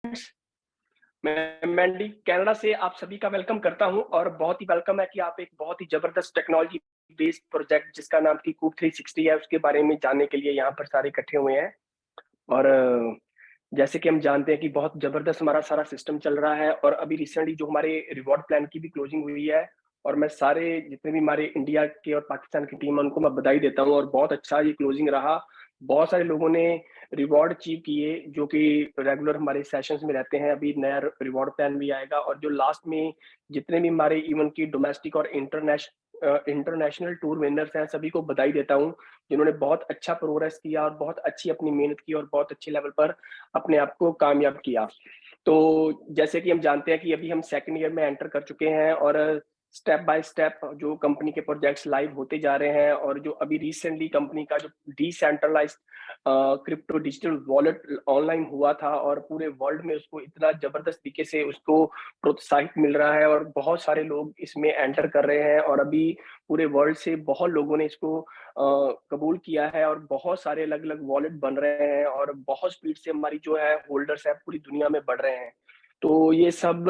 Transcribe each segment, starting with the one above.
मैं मैंडी कनाडा से आप सभी का वेलकम करता हूँ और बहुत ही वेलकम है कि आप एक बहुत ही ज़बरदस्त टेक्नोलॉजी बेस्ड प्रोजेक्ट जिसका नाम की कूप 360 है, उसके बारे में जानने के लिए यहाँ पर सारे इकट्ठे हुए हैं। और जैसे कि हम जानते हैं कि बहुत ज़बरदस्त हमारा सारा सिस्टम चल रहा है और अभी रिसेंटली जो हमारे रिवॉर्ड प्लान की भी क्लोजिंग हुई है और मैं सारे जितने भी हमारे इंडिया के और पाकिस्तान की टीम है उनको मैं बधाई देता हूँ और बहुत अच्छा ये क्लोजिंग रहा। बहुत सारे लोगों ने रिवॉर्ड अचीव किए जो कि रेगुलर हमारे सेशंस में रहते हैं। अभी नया रिवॉर्ड प्लान भी आएगा और जो लास्ट में जितने भी हमारे इवन की डोमेस्टिक और इंटरनेशनल टूर विनर्स हैं, सभी को बधाई देता हूँ, जिन्होंने बहुत अच्छा प्रोग्रेस किया और बहुत अच्छी अपनी मेहनत की और बहुत अच्छे लेवल पर अपने आप को कामयाब किया। तो जैसे कि हम जानते हैं कि अभी हम सेकंड ईयर में एंटर कर चुके हैं और स्टेप बाय स्टेप जो कंपनी के प्रोजेक्ट्स लाइव होते जा रहे हैं और जो अभी रिसेंटली कंपनी का जो decentralised crypto digital wallet online हुआ था और पूरे वर्ल्ड में उसको इतना जबरदस्त तरीके से उसको प्रोत्साहित मिल रहा है और बहुत सारे लोग इसमें एंटर कर रहे हैं और अभी पूरे वर्ल्ड से बहुत लोगों ने इसको कबूल किया है और बहुत सारे अलग-अलग वॉलेट बन रहे हैं और बहुत स्पीड से हमारी जो है होल्डर्स है पूरी दुनिया में बढ़ रहे हैं। तो ये सब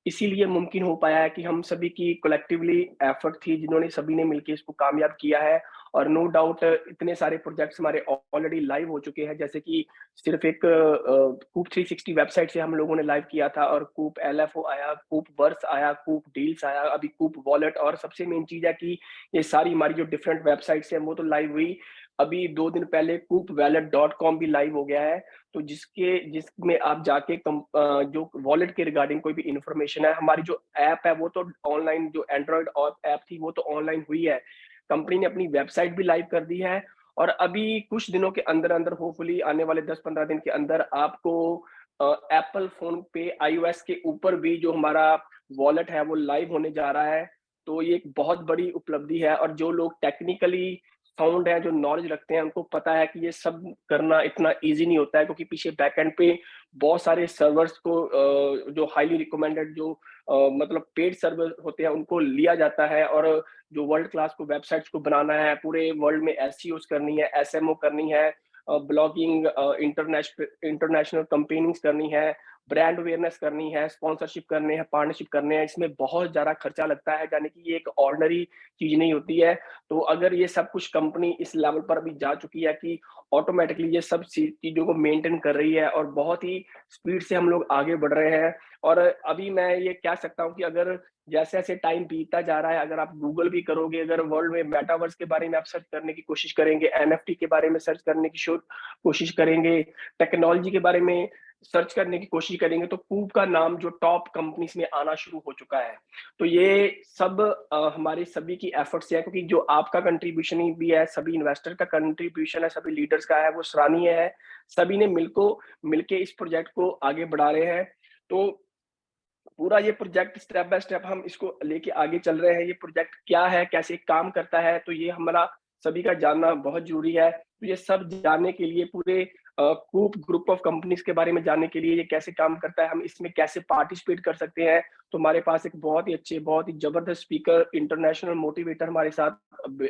इसीलिए मुमकिन हो पाया है कि हम सभी की कलेक्टिवली एफर्ट थी जिन्होंने सभी ने मिलके इसको कामयाब किया है और नो डाउट इतने सारे प्रोजेक्ट्स हमारे ऑलरेडी लाइव हो चुके हैं। जैसे कि सिर्फ एक कूप 360 वेबसाइट से हम लोगों ने लाइव किया था और कूप एलएफओ आया, कूप वर्स आया, कूप डील्स आया, अभी कूप वॉलेट और सबसे मेन चीज़ है कि ये सारी हमारी जो डिफरेंट वेबसाइट्स हैं वो तो लाइव हुई। अभी 2 दिन पहले coopwallet.com भी लाइव हो गया है। तो जिसमें आप जाके जो वॉलेट के रिगार्डिंग कोई भी इन्फॉर्मेशन है, हमारी जो ऐप है वो तो ऑनलाइन जो एंड्रॉयड और ऐप थी वो तो ऑनलाइन हुई है। कंपनी ने अपनी वेबसाइट भी लाइव कर दी है और अभी कुछ दिनों के अंदर-अंदर होपफुली आने वाले 10-15 दिन के अंदर आपको एप्पल फ़ोन पे आईओएस के ऊपर भी जो हमारा वॉलेट है वो लाइव होने जा रहा है। तो ये एक बहुत बड़ी उपलब्धि है और जो लोग टेक्निकली साउंड है, जो नॉलेज रखते हैं, उनको पता है कि ये सब करना इतना ईज़ी नहीं होता है क्योंकि पीछे बैकएंड पे बहुत सारे सर्वर्स को जो हाइली रिकमेंडेड जो मतलब पेड सर्वर होते हैं, उनको लिया जाता है और जो वर्ल्ड क्लास को वेबसाइट्स को बनाना है, पूरे वर्ल्ड में एसईओस करनी है, एसएमओ करनी है, ब्लॉगिंग इंटरनेशनल कैम्पेनिंग्स करनी है, ब्रांड अवेयरनेस करनी है, स्पॉन्सरशिप करने हैं, पार्टनरशिप करने हैं, इसमें बहुत ज़्यादा खर्चा लगता है, यानी कि ये एक ऑर्डिनरी चीज़ नहीं होती है। तो अगर ये सब कुछ कंपनी इस लेवल पर अभी जा चुकी है कि ऑटोमैटिकली ये सब चीज़ों को मेंटेन कर रही है और बहुत ही स्पीड से हम लोग आगे बढ़ रहे हैं और अभी मैं ये कह सकता हूँ कि अगर जैसे-जैसे टाइम बीतता जा रहा है, अगर आप गूगल भी करोगे, अगर वर्ल्ड में मेटावर्स के बारे में आप सर्च करने की कोशिश करेंगे, एनएफटी के बारे में सर्च करने की कोशिश करेंगे, टेक्नोलॉजी के बारे में सर्च करने की कोशिश करेंगे, तो कूब का नाम जो टॉप कंपनीज़ में आना शुरू हो चुका है। तो ये सब हमारे सभी की एफर्ट्स है क्योंकि जो आपका कंट्रीब्यूशन ही भी है, सभी इन्वेस्टर का कंट्रीब्यूशन है, सभी लीडर्स का है, वो सराहनीय है। सभी ने मिलके इस प्रोजेक्ट को आगे बढ़ा रहे हैं। तो पूरा ये प्रोजेक्ट स्टेप बाय स्टेप हम इसको लेके आगे चल रहे हैं। ये प्रोजेक्ट क्या है, कैसे काम करता है, तो ये हमारा सभी का जानना बहुत ज़रूरी है। तो ये सब जानने के लिए पूरे कूप ग्रुप ऑफ कंपनीज़ के बारे में जानने के लिए ये कैसे काम करता है, हम इसमें कैसे पार्टिसिपेट कर सकते हैं, तो हमारे पास एक बहुत ही अच्छे, बहुत ही ज़बरदस्त स्पीकर, इंटरनेशनल मोटिवेटर हमारे साथ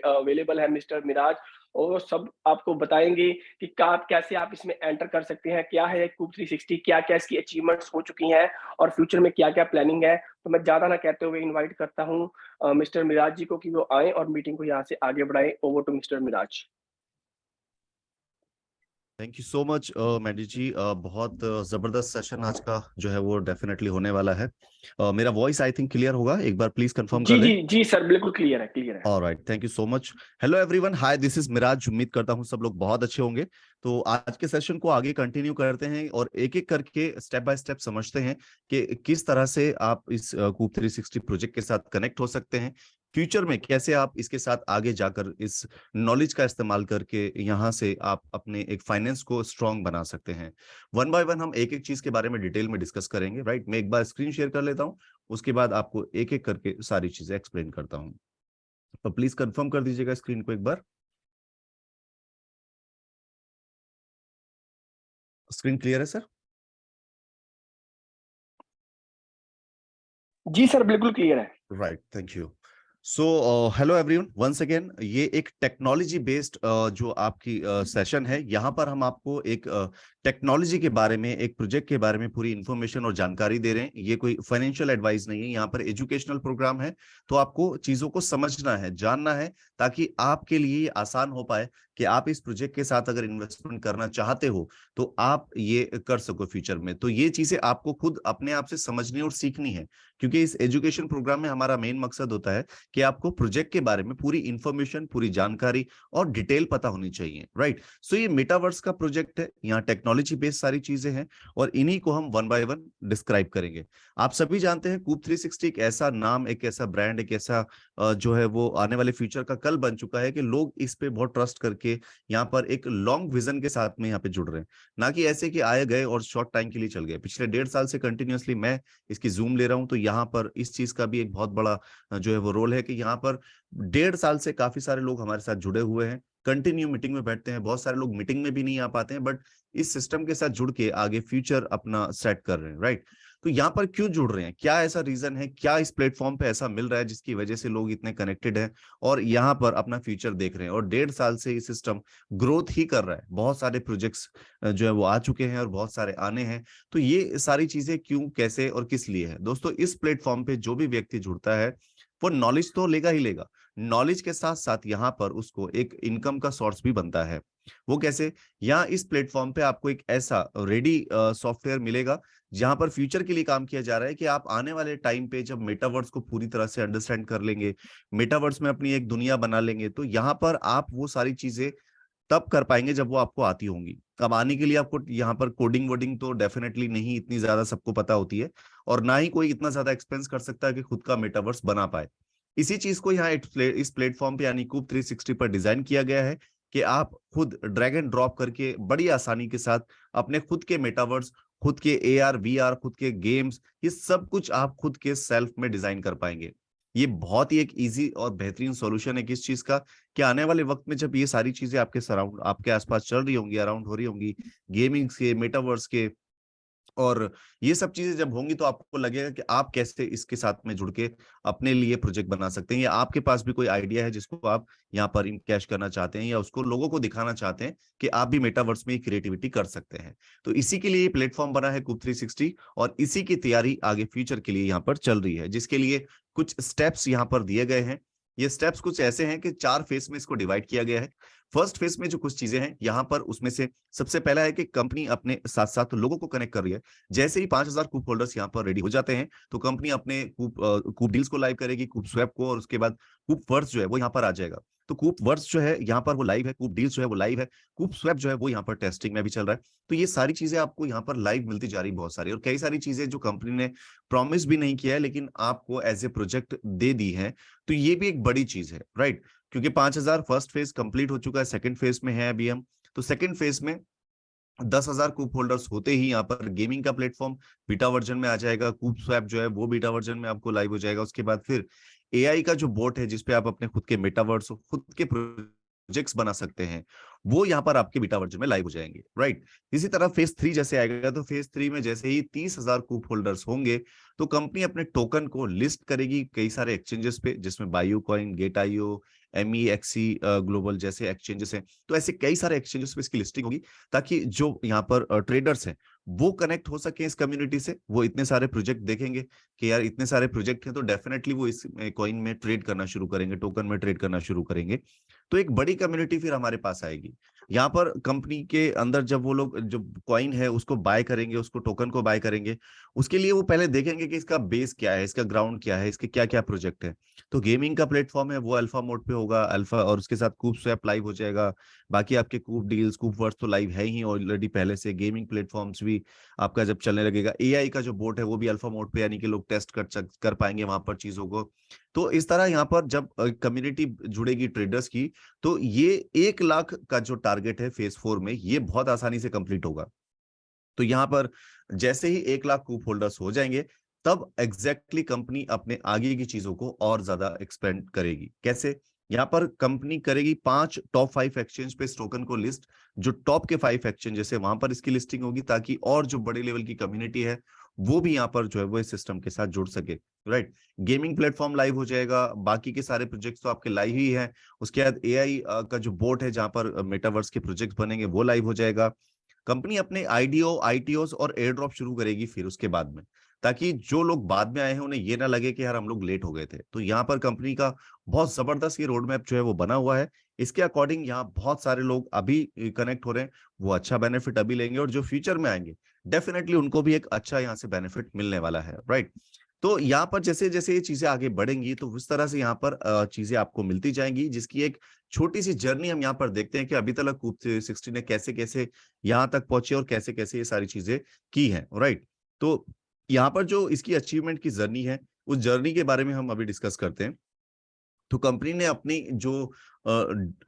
अवेलेबल है मिस्टर मिराज और वो सब आपको बताएँगे कि आप कैसे आप इसमें एंटर कर सकते हैं, क्या है कूप 360, क्या-क्या इसकी अचीवमेंट्स हो चुकी हैं और फ्यूचर में क्या-क्या प्लानिंग है। तो मैं ज़्यादा ना कहते हुए इनवाइट करता हूँ मिस्टर मिराज जी को कि वो आएँ और मीटिंग को यहाँ से आगे बढ़ाएँ। Over to mister Miraj. Thank you so much Maddy ji. बहुत जबरदस्त सेशन आज का जो है वो डेफिनेटली होने वाला है। मेरा वॉइस आई थिंक क्लियर होगा, एक बार प्लीज कंफर्म जी, कर दें। जी, जी सर, बिल्कुल क्लियर है, क्लियर है। All right, thank you so much. Hello everyone, hi, this is Miraj. उम्मीद करता हूँ सब लोग बहुत अच्छे होंगे। तो आज के सेशन को आगे कंटिन्यू करते हैं और एक एक करके स्टेप बाय स्टेप समझते हैं कि किस तरह से आप इस कूप 360 प्रोजेक्ट के साथ कनेक्ट हो सकते हैं। फ्यूचर में कैसे आप इसके साथ आगे जाकर इस नॉलेज का इस्तेमाल करके यहाँ से आप अपने एक फाइनेंस को स्ट्रांग बना सकते हैं। वन बाय वन हम एक एक चीज के बारे में डिटेल में डिस्कस करेंगे। राइट, मैं एक बार स्क्रीन शेयर कर लेता हूँ, उसके बाद आपको एक एक करके सारी चीजें एक्सप्लेन करता हूँ। तो प्लीज कंफर्म कर दीजिएगा स्क्रीन को एक बार। स्क्रीन क्लियर है सर? जी सर, बिल्कुल क्लियर है। Right, thank you. So hello everyone, once again ये एक टेक्नोलॉजी बेस्ड जो आपकी सेशन है। यहाँ पर हम आपको एक टेक्नोलॉजी के बारे में, एक प्रोजेक्ट के बारे में पूरी इंफॉर्मेशन और जानकारी दे रहे हैं। ये कोई फाइनेंशियल एडवाइस नहीं है, यहाँ पर एजुकेशनल प्रोग्राम है। तो आपको चीजों को समझना है, जानना है, ताकि आपके लिए आसान हो पाए कि आप इस प्रोजेक्ट के साथ अगर इन्वेस्टमेंट करना चाहते हो तो आप ये कर सको फ्यूचर में। तो ये चीजें आपको खुद अपने आप से समझनी और सीखनी है, क्योंकि इस एजुकेशन प्रोग्राम में हमारा मेन मकसद होता है कि आपको प्रोजेक्ट के बारे में पूरी इंफॉर्मेशन, पूरी जानकारी और डिटेल पता होनी चाहिए, राइट। सो ये मेटावर्स का प्रोजेक्ट है, यहाँ टेक्नोलॉजी बेस्ड सारी चीजें हैं और इन्हीं को हम वन बाय वन डिस्क्राइब करेंगे। आप सभी जानते हैं कूप 360 एक ऐसा नाम, एक ऐसा ब्रांड, एक ऐसा जो है वो आने वाले फ्यूचर का कल बन चुका है कि लोग इस पे बहुत ट्रस्ट करके यहाँ पर एक लॉन्ग विजन के साथ में यहाँ पे जुड़ रहे हैं। ना कि ऐसे कि आए गए और शॉर्ट टाइम के लिए चल गए। पिछले 1.5 साल से कंटिन्यूअसली मैं इसकी जूम ले रहा हूँ, तो यहाँ पर इस चीज का भी एक बहुत बड़ा जो है वो रोल है कि यहाँ पर 1.5 साल से काफी सारे लोग हमारे साथ जुड़े हुए हैं, कंटिन्यू मीटिंग में बैठते हैं। बहुत सारे लोग मीटिंग में भी नहीं आ पाते हैं, बट इस सिस्टम के साथ जुड़ के आगे फ्यूचर अपना सेट कर रहे हैं, राइट। तो यहाँ पर क्यों जुड़ रहे हैं, क्या ऐसा रीजन है, क्या इस प्लेटफॉर्म पे ऐसा मिल रहा है जिसकी वजह से लोग इतने कनेक्टेड हैं और यहाँ पर अपना फ्यूचर देख रहे हैं। और 1.5 साल से ये सिस्टम ग्रोथ ही कर रहा है, बहुत सारे प्रोजेक्ट्स जो है वो आ चुके हैं और बहुत सारे आने हैं। तो ये सारी चीजें क्यों, कैसे और किस लिए है दोस्तों। इस प्लेटफॉर्म पे जो भी व्यक्ति जुड़ता है वो नॉलेज तो लेगा ही लेगा, नॉलेज के साथ साथ यहाँ पर उसको एक इनकम का सोर्स भी बनता है। वो कैसे, यहाँ इस प्लेटफॉर्म पे आपको एक ऐसा रेडी सॉफ्टवेयर मिलेगा जहां पर फ्यूचर के लिए काम किया जा रहा है कि आप आने वाले टाइम पे जब मेटावर्स को पूरी तरह से अंडरस्टैंड कर लेंगे, मेटावर्स में अपनी एक दुनिया बना लेंगे, तो यहाँ पर आप वो सारी चीजें तब कर पाएंगे जब वो आपको आती होंगी। अब आने के लिए आपको यहाँ पर कोडिंग वोडिंग तो डेफिनेटली नहीं इतनी ज्यादा सबको पता होती है, और ना ही कोई इतना ज्यादा एक्सपेंस कर सकता है कि खुद का मेटावर्स बना पाए। इसी चीज को यहाँ इस प्लेटफॉर्म पे यानी कूप 360 पर डिजाइन किया गया है कि आप खुद ड्रैग एंड ड्रॉप करके बड़ी आसानी के साथ अपने खुद के मेटावर्स, खुद के AR VR, खुद के गेम्स, ये सब कुछ आप खुद के सेल्फ में डिजाइन कर पाएंगे। ये बहुत ही एक इजी और बेहतरीन सॉल्यूशन है किस चीज का, कि आने वाले वक्त में जब ये सारी चीजें आपके सराउंड, आपके आसपास चल रही होंगी, अराउंड हो रही होंगी, गेमिंग के, मेटावर्स के, और ये सब चीजें जब होंगी, तो आपको लगेगा कि आप कैसे इसके साथ में जुड़ के अपने लिए प्रोजेक्ट बना सकते हैं, या आपके पास भी कोई आइडिया है जिसको आप यहाँ पर कैश करना चाहते हैं, या उसको लोगों को दिखाना चाहते हैं कि आप भी मेटावर्स में क्रिएटिविटी कर सकते हैं। तो इसी के लिए प्लेटफॉर्म बना है कूप 360, और इसी की तैयारी आगे फ्यूचर के लिए यहाँ पर चल रही है, जिसके लिए कुछ स्टेप्स यहाँ पर दिए गए हैं। ये स्टेप्स कुछ ऐसे हैं कि 4 फेज में इसको डिवाइड किया गया है। फर्स्ट फेज में जो कुछ चीजें हैं यहाँ पर, उसमें से सबसे पहला है कि कंपनी अपने साथ साथ लोगों को कनेक्ट कर रही है। जैसे ही 5,000 कूप होल्डर्स यहाँ पर रेडी हो जाते हैं, तो कंपनी अपने कूप डील्स को लाइव करेगी, कूप स्वैप को, और उसके बाद कूप वर्स जो है वो यहाँ पर आ जाएगा। तो कूप वर्स जो है यहाँ पर वो लाइव है, कूप डील्स जो है वो लाइव है, कूप स्वैप जो है वो यहाँ पर टेस्टिंग में भी चल रहा है। तो ये सारी चीजें आपको यहाँ पर लाइव मिलती जा रही, बहुत सारी, और कई सारी चीजें जो कंपनी ने प्रॉमिस भी नहीं किया है लेकिन आपको एज ए प्रोजेक्ट दे दी है। तो ये भी एक बड़ी चीज है, राइट। क्योंकि 5,000 फर्स्ट फेज कंप्लीट हो चुका है, सेकंड फेज में है अभी हम। तो सेकंड फेज में 10,000 कूप होल्डर्स होते ही यहाँ पर गेमिंग का प्लेटफॉर्म बीटा वर्जन में आ जाएगा, कूप स्वैप जो है वो बीटा वर्जन में आपको लाइव हो जाएगा। उसके बाद फिर AI का जो बोट है जिसपे आप अपने खुद के मेटावर्स, खुद के प्रोजेक्ट्स बना सकते हैं, वो यहाँ पर आपके बीटा वर्जन में लाइव हो जाएंगे, राइट। इसी तरह फेज 3 जैसे आएगा, तो फेज 3 में जैसे ही 30,000 कूप होल्डर्स होंगे, तो कंपनी अपने टोकन को लिस्ट करेगी कई सारे एक्सचेंजेस पे, जिसमें bio coin, gate IO, MEXC global जैसे एक्सचेंजेस हैं। तो ऐसे कई सारे एक्सचेंजेस पे इसकी लिस्टिंग होगी, ताकि जो यहाँ पर ट्रेडर्स हैं वो कनेक्ट हो सके इस कम्युनिटी से। वो इतने सारे प्रोजेक्ट देखेंगे कि यार इतने सारे प्रोजेक्ट हैं, तो डेफिनेटली वो इस कॉइन में ट्रेड करना शुरू करेंगे, टोकन में ट्रेड करना शुरू करेंगे। तो एक बड़ी कम्युनिटी फिर हमारे पास आएगी। यहाँ पर कंपनी के अंदर जब वो लोग जो कॉइन है उसको बाय करेंगे, उसको टोकन को बाय करेंगे, उसके लिए वो पहले देखेंगे कि इसका बेस क्या है, इसका ग्राउंड क्या है, इसके क्या क्या प्रोजेक्ट है। तो गेमिंग का प्लेटफॉर्म है वो अल्फा मोड पे होगा, अल्फा, और उसके साथ कूप स्वैप लाइव हो जाएगा। बाकी आपके कूप डील्स, कूप वर्स तो लाइव है ही ऑलरेडी पहले से। गेमिंग प्लेटफॉर्म्स भी आपका जब चलने लगेगा, AI का जो बोट है वो भी अल्फा मोड पे, यानी कि लोग टेस्ट कर पाएंगे वहां पर चीजों को। तो इस तरह यहाँ पर जब कम्युनिटी जुड़ेगी ट्रेडर्स की, तो ये 1 लाख का जो टारगेट है फेज 4 में, ये बहुत आसानी से कंप्लीट होगा। तो यहाँ पर जैसे ही 1 लाख कूप होल्डर्स हो जाएंगे, तब एग्जैक्टली कंपनी अपने आगे की चीजों को और ज्यादा एक्सपेंड करेगी। कैसे, यहाँ पर कंपनी करेगी 5 टॉप 5 एक्सचेंज पे इस टोकन को लिस्ट। जो टॉप के 5 एक्सचेंजेस है वहां पर इसकी लिस्टिंग होगी, ताकि और जो बड़े लेवल की कम्युनिटी है वो भी यहाँ पर जो है वो इस सिस्टम के साथ जुड़ सके, राइट। गेमिंग प्लेटफॉर्म लाइव हो जाएगा, बाकी के सारे प्रोजेक्ट्स तो आपके लाइव ही है। उसके बाद AI का जो बोट है जहां पर मेटावर्स के प्रोजेक्ट बनेंगे वो लाइव हो जाएगा। कंपनी अपने आईडीओ, आईटीओस और एयर ड्रॉप शुरू करेगी फिर उसके बाद में, ताकि जो लोग बाद में आए हैं उन्हें ये ना लगे कि यार हम लोग लेट हो गए थे। तो यहाँ पर कंपनी का बहुत जबरदस्त ये रोड मैप जो है वो बना हुआ है। इसके अकॉर्डिंग यहाँ बहुत सारे लोग अभी कनेक्ट हो रहे हैं, वो अच्छा बेनिफिट अभी लेंगे, और जो फ्यूचर में आएंगे डेफिनेटली उनको भी एक अच्छा यहाँ से बेनिफिट मिलने वाला है, राइट। तो यहाँ पर जैसे जैसे ये चीजें आगे बढ़ेंगी तो उस तरह से यहाँ पर चीजें आपको मिलती जाएंगी, जिसकी एक छोटी सी जर्नी हम यहाँ पर देखते हैं कि अभी तक कूप 360 ने कैसे कैसे यहाँ तक पहुंचे और कैसे कैसे ये सारी चीजें की हैं, राइट। तो यहाँ पर जो इसकी अचीवमेंट की जर्नी है, उस जर्नी के बारे में हम अभी डिस्कस करते हैं। तो कंपनी ने अपनी जो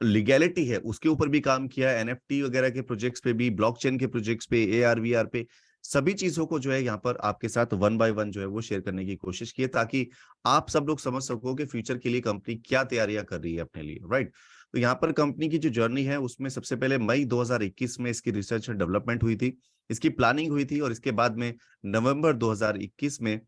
लीगैलिटी है उसके ऊपर भी काम किया है, एनएफटी वगैरह के प्रोजेक्ट्स पे भी, ब्लॉकचेन के प्रोजेक्ट्स पे, एआर वीआर पे, सभी चीजों को जो है यहाँ पर आपके साथ वन बाय वन जो है वो शेयर करने की कोशिश की है, ताकि आप सब लोग समझ सको कि फ्यूचर के लिए कंपनी क्या तैयारियां कर रही है अपने लिए, राइट। तो यहाँ पर कंपनी की जो जर्नी है उसमें सबसे पहले मई 2021 में इसकी रिसर्च एंड डेवलपमेंट हुई थी, इसकी प्लानिंग हुई थी, और इसके बाद में नवंबर 2021 में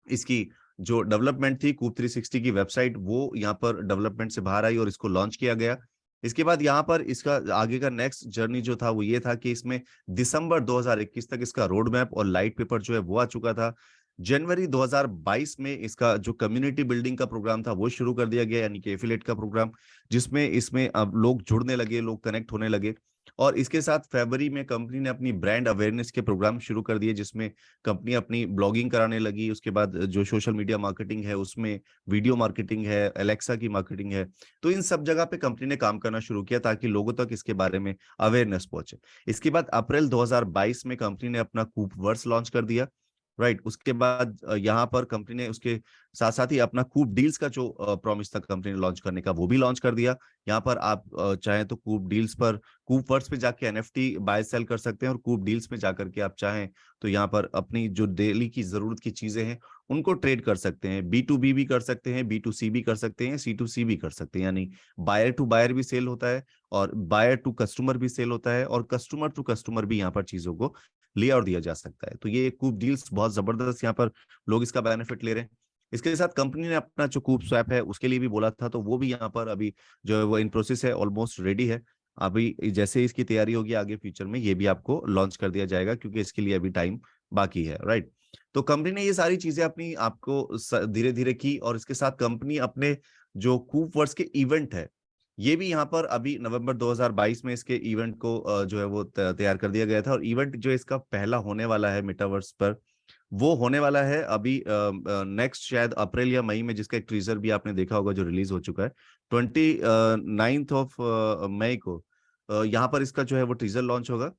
इसकी जो डेवलपमेंट थी, कूप 360 की वेबसाइट, वो यहाँ पर डेवलपमेंट से बाहर आई और इसको लॉन्च किया गया। इसके बाद यहाँ पर इसका आगे का नेक्स्ट जर्नी जो था वो ये था कि इसमें दिसंबर 2021 तक इसका रोड मैप और लाइट पेपर जो है वो आ चुका था। जनवरी 2022 में इसका जो कम्युनिटी बिल्डिंग का प्रोग्राम था वो शुरू कर दिया गया, यानी कि एफिलिएट का प्रोग्राम, जिसमें इसमें अब लोग जुड़ने लगे, लोग कनेक्ट होने लगे। और इसके साथ फरवरी में कंपनी ने अपनी ब्रांड अवेयरनेस के प्रोग्राम शुरू कर दिए, जिसमें कंपनी अपनी ब्लॉगिंग कराने लगी। उसके बाद जो सोशल मीडिया मार्केटिंग है उसमें वीडियो मार्केटिंग है, एलेक्सा की मार्केटिंग है, तो इन सब जगह पे कंपनी ने काम करना शुरू किया ताकि लोगों तक इसके बारे में अवेयरनेस पहुंचे। इसके बाद अप्रैल 2022 में कंपनी ने अपना कूप वर्स लॉन्च कर दिया, राइट। उसके बाद यहाँ पर कंपनी ने उसके साथ साथ ही अपना कूप डील्स का जो प्रॉमिस था कंपनी ने लॉन्च करने का, वो भी लॉन्च कर दिया। यहाँ पर आप चाहें तो कूप डील्स पर, कूप वर्ड्स पे जाके एनएफटी बाय सेल कर सकते हैं, और कूप डील्स में जाकर के आप चाहें तो यहाँ पर अपनी जो डेली की जरूरत की चीजें हैं उनको ट्रेड कर सकते हैं। B2B भी कर सकते हैं, B2C भी कर सकते हैं, C2C भी कर सकते हैं, यानी बायर टू बायर भी सेल होता है और बायर टू कस्टमर भी सेल होता है, और कस्टमर टू कस्टमर भी यहाँ पर चीजों को लिया और दिया जा सकता है। तो ये कूप डील्स बहुत जबरदस्त यहाँ पर लोग इसका बेनिफिट ले रहे हैं। इसके साथ कंपनी ने अपना जो कूप स्वैप है उसके लिए भी बोला था, तो वो भी यहाँ पर अभी जो है वो इन प्रोसेस है, ऑलमोस्ट रेडी है। अभी जैसे इसकी तैयारी होगी आगे फ्यूचर में ये भी आपको लॉन्च कर दिया जाएगा, क्योंकि इसके लिए अभी टाइम बाकी है, राइट। तो कंपनी ने ये सारी चीजें अपनी आपको धीरे धीरे की, और इसके साथ कंपनी अपने जो कूप वर्स के इवेंट है ये भी यहाँ पर अभी नवंबर 2022 में इसके इवेंट को जो है वो तैयार कर दिया गया था। और इवेंट जो इसका पहला होने वाला है मेटावर्स पर, वो होने वाला है अभी नेक्स्ट शायद अप्रैल या मई में, जिसका एक ट्रीजर भी आपने देखा होगा जो रिलीज हो चुका है 29 ऑफ मई को। यहाँ पर इसका जो है वो टीजर लॉन्च होगा,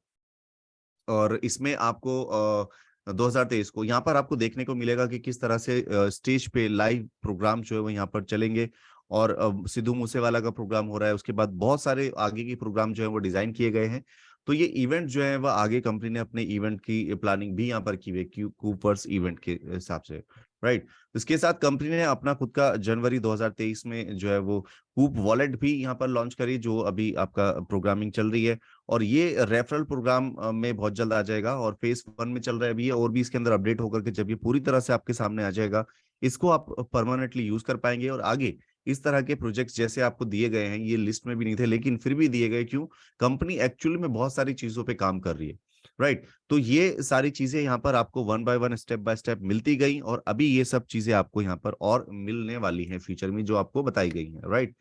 और इसमें आपको 2023 को यहाँ पर आपको देखने को मिलेगा कि किस तरह से स्टेज पे लाइव प्रोग्राम जो है वो यहाँ पर चलेंगे। और सिद्धू मूसेवाला का प्रोग्राम हो रहा है, उसके बाद बहुत सारे आगे के प्रोग्राम जो है वो डिजाइन किए गए हैं। तो ये इवेंट जो है वह आगे कंपनी ने अपने इवेंट की प्लानिंग भी यहाँ पर की हुई है कूपर्स इवेंट के हिसाब से, राइट। इसके साथ कंपनी ने अपना खुद का जनवरी 2023 में जो है वो कूप वॉलेट भी यहाँ पर लॉन्च करी, जो अभी आपका प्रोग्रामिंग चल रही है, और ये रेफरल प्रोग्राम में बहुत जल्द आ जाएगा, और फेज 1 में चल रहा है अभी, और भी इसके अंदर अपडेट होकर के जब ये पूरी तरह से आपके सामने आ जाएगा, इसको आप परमानेंटली यूज कर पाएंगे। और आगे इस तरह के प्रोजेक्ट्स जैसे आपको दिए गए हैं, ये लिस्ट में भी नहीं थे लेकिन फिर भी दिए गए, क्यों? कंपनी एक्चुअली में बहुत सारी चीजों पे काम कर रही है, राइट। तो ये सारी चीजें यहाँ पर आपको one by one, step by step मिलती गई, और अभी ये सब चीजें आपको यहाँ पर और मिलने वाली हैं फ्यूचर में, जो आपको बताई गई हैं, राइट।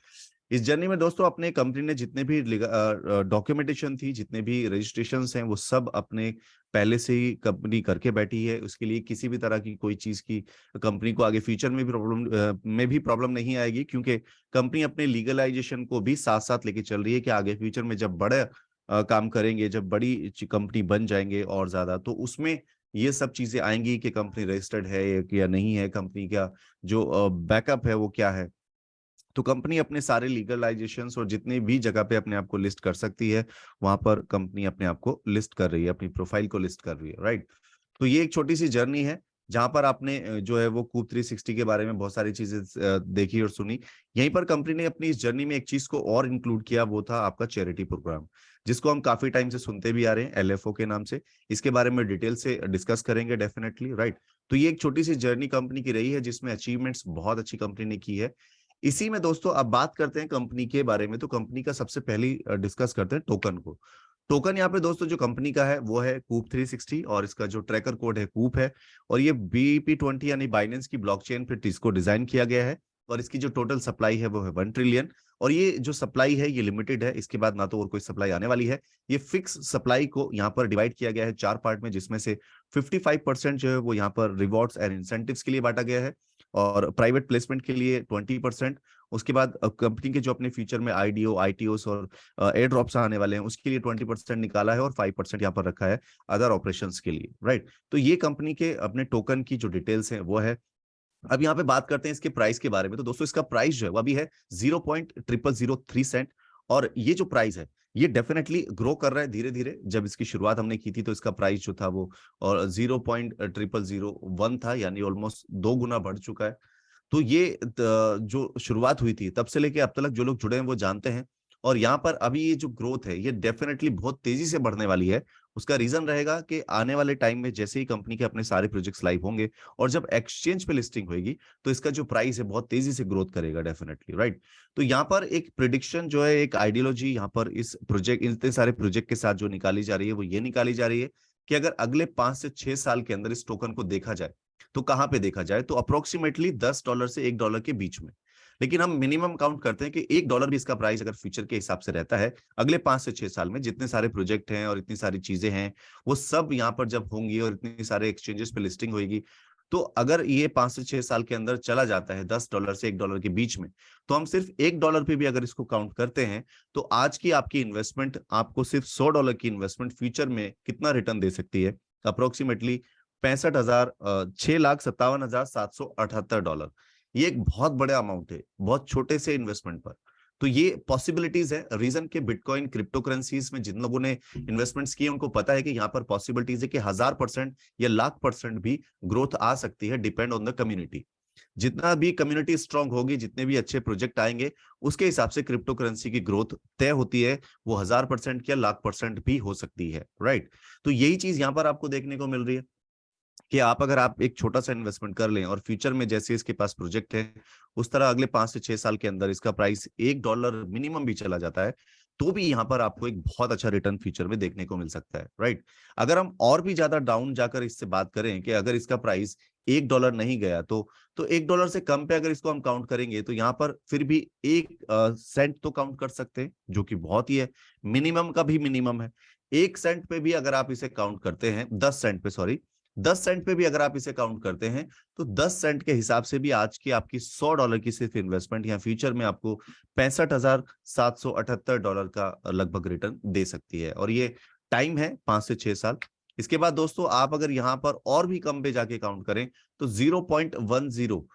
इस जर्नी में दोस्तों अपने कंपनी ने जितने भी डॉक्यूमेंटेशन थी, जितने भी रजिस्ट्रेशंस हैं, वो सब अपने पहले से ही कंपनी करके बैठी है। उसके लिए किसी भी तरह की कोई चीज की कंपनी को आगे फ्यूचर में भी प्रॉब्लम नहीं आएगी, क्योंकि कंपनी अपने लीगलाइजेशन को भी साथ साथ लेके चल रही है कि आगे फ्यूचर में जब बड़े काम करेंगे, जब बड़ी कंपनी बन जाएंगे और ज्यादा, तो उसमें ये सब चीजें आएंगी कि कंपनी रजिस्टर्ड है या नहीं है, कंपनी का जो बैकअप है वो क्या है। तो कंपनी अपने सारे लीगलाइजेशंस और जितनी भी जगह पे अपने आप को लिस्ट कर सकती है, वहां पर कंपनी अपने आप को लिस्ट कर रही है, अपनी प्रोफाइल को लिस्ट कर रही है, राइट। तो ये एक छोटी सी जर्नी है जहां पर आपने जो है वो कूप 360 के बारे में बहुत सारी चीजें देखी और सुनी। यहीं पर कंपनी ने अपनी इस जर्नी में एक चीज को और इंक्लूड किया, वो था आपका चैरिटी प्रोग्राम, जिसको हम काफी टाइम से सुनते भी आ रहे हैं, LFO के नाम से। इसके बारे में डिटेल से डिस्कस करेंगे डेफिनेटली, राइट। तो ये एक छोटी सी जर्नी कंपनी की रही है, जिसमें अचीवमेंट्स बहुत अच्छी कंपनी ने की है। इसी में दोस्तों अब बात करते हैं कंपनी के बारे में। तो कंपनी का सबसे पहली डिस्कस करते हैं टोकन को। टोकन यहाँ पे दोस्तों जो कंपनी का है वो है कूप 360 और इसका जो ट्रैकर कोड है कूप है। और ये BEP20 यानी बाइनेंस की ब्लॉकचेन पे इसको डिजाइन किया गया है। और इसकी जो टोटल सप्लाई है वो है 1 ट्रिलियन। और ये जो सप्लाई है ये लिमिटेड है, इसके बाद ना तो और कोई सप्लाई आने वाली है। ये फिक्स सप्लाई को यहाँ पर डिवाइड किया गया है 4 पार्ट में, जिसमें से 55% जो है वो यहाँ पर रिवॉर्ड्स एंड इंसेंटिव्स के लिए बांटा गया है, और प्राइवेट प्लेसमेंट के लिए 20%। उसके बाद कंपनी के जो अपने फ्यूचर में IDO, ITOs और एयर ड्रॉप्स आने वाले हैं उसके लिए 20% निकाला है, और 5% यहाँ पर रखा है अदर ऑपरेशंस के लिए, राइट। तो ये कंपनी के अपने टोकन की जो डिटेल्स हैं वो है। अब यहाँ पे बात करते हैं इसके प्राइस के बारे में। तो दोस्तों इसका प्राइस जो है वो अभी है 0.0003 सेंट। और ये जो प्राइस है ये डेफिनेटली ग्रो कर रहा है धीरे धीरे। जब इसकी शुरुआत हमने की थी तो इसका प्राइस जो था वो और 0.0001 था, यानी ऑलमोस्ट 2 गुना बढ़ चुका है। तो ये जो शुरुआत हुई थी तब से लेके अब तक जो लोग जुड़े हैं वो जानते हैं। और यहाँ पर अभी ये जो ग्रोथ है ये डेफिनेटली बहुत तेजी से बढ़ने वाली है। उसका रीजन रहेगा कि आने वाले टाइम में जैसे ही कंपनी के अपने सारे प्रोजेक्ट्स लाइव होंगे और जब एक्सचेंज पे लिस्टिंग होगी तो इसका जो प्राइस है बहुत तेजी से ग्रोथ करेगा डेफिनेटली, राइट। तो यहाँ पर एक प्रिडिक्शन जो है, एक आइडियोलॉजी यहाँ पर इस प्रोजेक्ट, इतने सारे प्रोजेक्ट के साथ जो निकाली जा रही है वो ये निकाली जा रही है कि अगर अगले 5 से 6 साल के अंदर इस टोकन को देखा जाए तो कहाँ पे देखा जाए, तो अप्रोक्सीमेटली $10 से $1 के बीच में। लेकिन हम मिनिमम काउंट करते हैं कि $1 भी इसका प्राइस अगर फ्यूचर के हिसाब से रहता है अगले 5 से 6 साल में, जितने सारे प्रोजेक्ट हैं और इतनी सारी चीजें हैं वो सब यहाँ पर जब होंगी और इतनी सारे एक्सचेंजेस पे लिस्टिंग होगी, तो अगर ये 5 से 6 साल के अंदर चला जाता है $10 से $1 के बीच में, तो हम सिर्फ $1 पे भी अगर इसको काउंट करते हैं तो आज की आपकी इन्वेस्टमेंट आपको सिर्फ $100 की इन्वेस्टमेंट फ्यूचर में कितना रिटर्न दे सकती है, अप्रोक्सीमेटली 6,57,778 डॉलर। ये एक बहुत बड़ा अमाउंट है बहुत छोटे से इन्वेस्टमेंट पर। तो ये पॉसिबिलिटीज है, रीजन के बिटकॉइन क्रिप्टो करेंसीज में जिन लोगों ने इन्वेस्टमेंट्स किए उनको पता है कि यहाँ पर पॉसिबिलिटीज है कि 1000% या 1,00,000% भी ग्रोथ आ सकती है, डिपेंड ऑन द कम्युनिटी। जितना भी कम्युनिटी स्ट्रांग होगी, जितने भी अच्छे प्रोजेक्ट आएंगे, उसके हिसाब से क्रिप्टो करेंसी की ग्रोथ तय होती है। वो 1000% या 1,00,000% भी हो सकती है, राइट। तो यही चीज यहाँ पर आपको देखने को मिल रही है कि अगर आप एक छोटा सा इन्वेस्टमेंट कर लें और फ्यूचर में जैसे इसके पास प्रोजेक्ट है उस तरह अगले 5 से 6 साल के अंदर इसका प्राइस $1 मिनिमम भी चला जाता है, तो भी यहाँ पर आपको एक बहुत अच्छा रिटर्न फ्यूचर में देखने को मिल सकता है, राइट। अगर हम और भी ज्यादा डाउन जाकर इससे बात करें कि अगर इसका प्राइस $1 नहीं गया तो $1 से कम पे अगर इसको हम काउंट करेंगे तो यहाँ पर फिर भी 1 सेंट तो काउंट कर सकते हैं, जो कि बहुत ही है, मिनिमम का भी मिनिमम है। 1 सेंट पे भी अगर आप इसे काउंट करते हैं, 10 सेंट पे, सॉरी, 10 सेंट पे भी अगर आप इसे काउंट करते हैं तो 10 सेंट के हिसाब से भी आज की आपकी $100 की सिर्फ इन्वेस्टमेंट या फ्यूचर में आपको $65,778 का लगभग रिटर्न दे सकती है। और ये टाइम है 5 से 6 साल। इसके बाद दोस्तों आप अगर यहाँ पर और भी कम पे जाके काउंट करें तो 0.10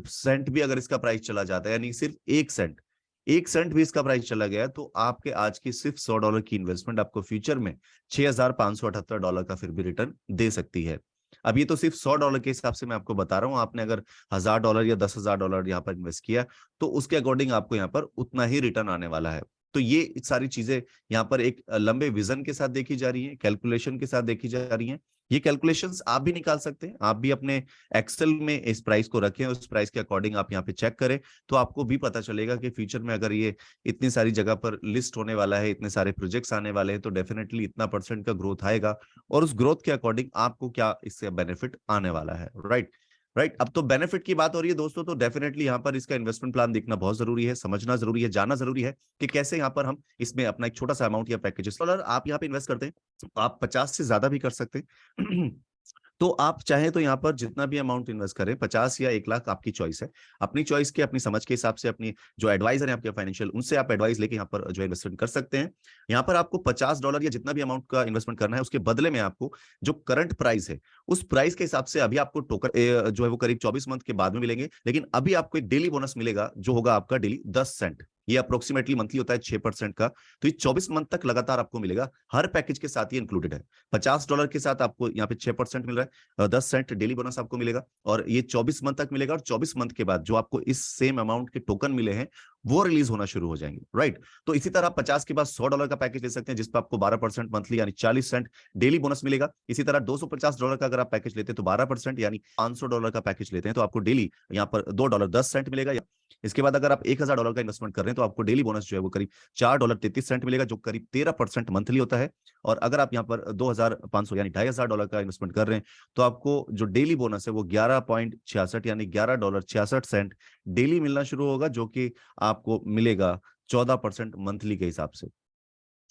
सेंट भी अगर इसका प्राइस चला जाता है, यानी सिर्फ 1 सेंट, 1 सेंट भी इसका प्राइस चला गया तो आपके आज की सिर्फ $100 की इन्वेस्टमेंट आपको फ्यूचर में $6,578 का फिर भी रिटर्न दे सकती है। अब ये तो सिर्फ $100 के हिसाब से मैं आपको बता रहा हूँ। आपने अगर $1,000 या $10,000 यहाँ पर इन्वेस्ट किया तो उसके अकॉर्डिंग आपको यहाँ पर उतना ही रिटर्न आने वाला है। तो ये सारी चीजें यहाँ पर एक लंबे विजन के साथ देखी जा रही है, कैलकुलेशन के साथ देखी जा रही है। ये कैलकुलेशंस आप भी निकाल सकते हैं, आप भी अपने एक्सेल में इस प्राइस को रखें, उस प्राइस के अकॉर्डिंग आप यहाँ पे चेक करें, तो आपको भी पता चलेगा कि फ्यूचर में अगर ये इतनी सारी जगह पर लिस्ट होने वाला है, इतने सारे प्रोजेक्ट्स आने वाले हैं, तो डेफिनेटली इतना परसेंट का ग्रोथ आएगा और उस ग्रोथ के अकॉर्डिंग आपको क्या इससे बेनिफिट आने वाला है, राइट। राइट, अब तो बेनिफिट की बात हो रही है दोस्तों, तो डेफिनेटली यहाँ पर इसका इन्वेस्टमेंट प्लान देखना बहुत जरूरी है, समझना जरूरी है, जानना जरूरी है कि कैसे यहाँ पर हम इसमें अपना एक छोटा सा अमाउंट या पैकेजेस, डॉलर आप यहाँ पे इन्वेस्ट करते हैं, आप 50 से ज्यादा भी कर सकते हैं। तो आप चाहें तो यहाँ पर जितना भी अमाउंट इन्वेस्ट करें, 50 या 1 लाख, आपकी चॉइस है। अपनी चॉइस के, अपनी समझ के हिसाब से, अपनी जो एडवाइजर है आपके फाइनेंशियल, उनसे आप एडवाइस लेके यहाँ पर जो इन्वेस्टमेंट कर सकते हैं। यहाँ पर आपको $50 या जितना भी अमाउंट का इन्वेस्टमेंट करना है उसके बदले में आपको जो करंट प्राइस है उस प्राइस के हिसाब से अभी आपको टोकन जो है वो करीब 24 मंथ के बाद में मिलेंगे, लेकिन अभी आपको एक डेली बोनस मिलेगा जो होगा आपका डेली 10 सेंट। ये अप्रोक्सीमेटली मंथली होता है 6% का, तो ये 24 मंथ तक लगातार आपको मिलेगा, हर पैकेज के साथ ये इंक्लूडेड है। $50 के साथ आपको यहाँ पे 6% मिल रहा है, 10 सेंट डेली बोनस आपको मिलेगा और ये 24 मंथ तक मिलेगा। और 24 मंथ के बाद जो आपको इस सेम अमाउंट के टोकन मिले हैं वो रिलीज होना शुरू हो जाएंगे, राइट। तो इसी तरह 50 के बाद $100 का पैकेज ले सकते हैं, जिस पर आपको 12% मंथली यानी 40 सेंट डेली बोनस मिलेगा। इसी तरह $250 का अगर आप पैकेज लेते हैं तो 12% यानी $500 का पैकेज लेते हैं तो आपको डेली यहाँ पर $2.10 मिलेगा। इसके बाद अगर आप $1000 का इन्वेस्टमेंट कर रहे हैं तो आपको डेली बोनस जो है वो करीब $4.33 मिलेगा, जो करीब 13% मंथली होता है। और अगर आप यहाँ पर 2500 यानी $2500 का इन्वेस्टमेंट कर रहे हैं तो आपको जो डेली बोनस है वो 11.66 यानी $11.66 डेली मिलना शुरू होगा, जो कि आपको मिलेगा 14% मंथली के हिसाब से।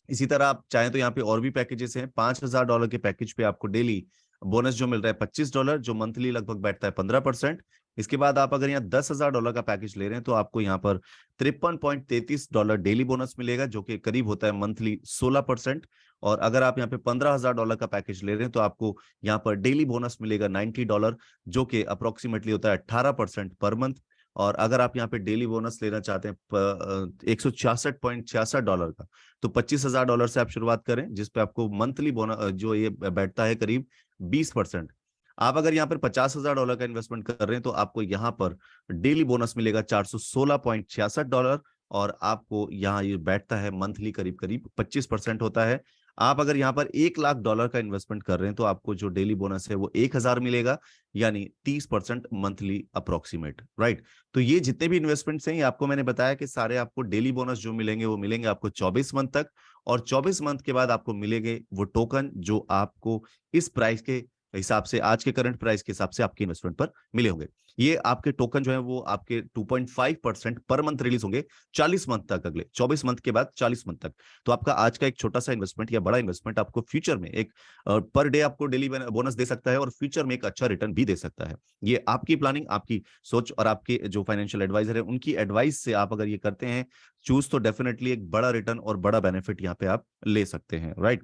इसी तरह आप चाहें तो यहाँ पे और भी पैकेजेस हैं। $5000 के पैकेज पे आपको डेली बोनस जो मिल रहा है $25, जो मंथली लगभग बैठता है 15%। इसके बाद आप अगर यहाँ $10,000 का पैकेज ले रहे हैं तो आपको यहाँ पर $53.33 डेली बोनस मिलेगा, जो कि करीब होता है मंथली 16%। और अगर आप यहाँ पे $15,000 का पैकेज ले रहे हैं तो आपको यहाँ पर डेली बोनस मिलेगा $90, जो कि अप्रोक्सीमेटली होता है 18% पर मंथ। और अगर आप यहाँ पे डेली बोनस लेना चाहते हैं $166.66 का, तो $25,000 से आप शुरुआत करें, जिसपे आपको मंथली बोनस जो ये बैठता है करीब 20%। आप अगर यहाँ पर $50,000 का इन्वेस्टमेंट कर रहे हैं तो आपको यहाँ पर डेली बोनस मिलेगा $416.66, और आपको यहाँ ये बैठता है मंथली करीब करीब 25% होता है। आप अगर यहाँ पर $1,00,000 का इन्वेस्टमेंट कर रहे हैं तो आपको जो डेली बोनस है वो 1000 मिलेगा, यानी 30% मंथली अप्रोक्सीमेट, राइट। तो ये जितने भी इन्वेस्टमेंट्स हैं, ये आपको मैंने बताया कि सारे आपको डेली बोनस जो मिलेंगे वो मिलेंगे आपको 24 मंथ तक, और 24 मंथ के बाद आपको मिलेंगे वो टोकन जो आपको इस प्राइस के हिसाब से, आज के करंट प्राइस के हिसाब से आपके इन्वेस्टमेंट पर मिले होंगे। ये आपके टोकन जो है वो आपके 2.5% पर मंथ रिलीज होंगे 40 मंथ तक, अगले 24 मंथ के बाद 40 मंथ तक। तो आपका आज का एक छोटा सा इन्वेस्टमेंट या बड़ा इन्वेस्टमेंट आपको फ्यूचर में एक पर डे आपको डेली बोनस दे सकता है, और फ्यूचर में एक अच्छा रिटर्न भी दे सकता है। ये आपकी प्लानिंग, आपकी सोच, और आपके जो फाइनेंशियल एडवाइजर है उनकी एडवाइस से आप अगर ये करते हैं चूज, तो डेफिनेटली एक बड़ा रिटर्न और बड़ा बेनिफिट यहाँ पे आप ले सकते हैं, राइट।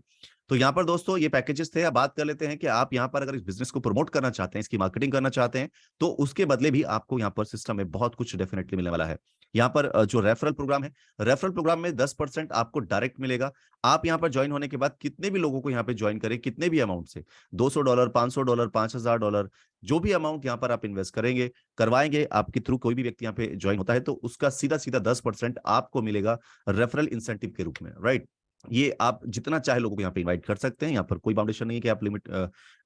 तो यहाँ पर दोस्तों ये पैकेजेस थे। अब बात कर लेते हैं कि आप यहाँ पर अगर इस बिजनेस को प्रमोट करना चाहते हैं, इसकी मार्केटिंग करना चाहते हैं, तो उसके बदले भी आपको यहाँ पर सिस्टम में बहुत कुछ डेफिनेटली मिलने वाला है। यहाँ पर जो रेफरल प्रोग्राम है, रेफरल प्रोग्राम में 10% आपको डायरेक्ट मिलेगा। आप यहाँ पर ज्वाइन होने के बाद कितने भी लोगों को यहाँ पे ज्वाइन करें, कितने भी अमाउंट से, $200, $500, $5000, जो भी अमाउंट यहाँ पर आप इन्वेस्ट करेंगे, करवाएंगे आपके थ्रू, कोई भी व्यक्ति यहाँ पे ज्वाइन होता है तो उसका सीधा सीधा 10% आपको मिलेगा रेफरल इंसेंटिव के रूप में, राइट। ये आप जितना चाहे लोगों को यहाँ पे इनवाइट कर सकते हैं, यहाँ पर कोई बाउंडेशन नहीं है कि आप लिमिट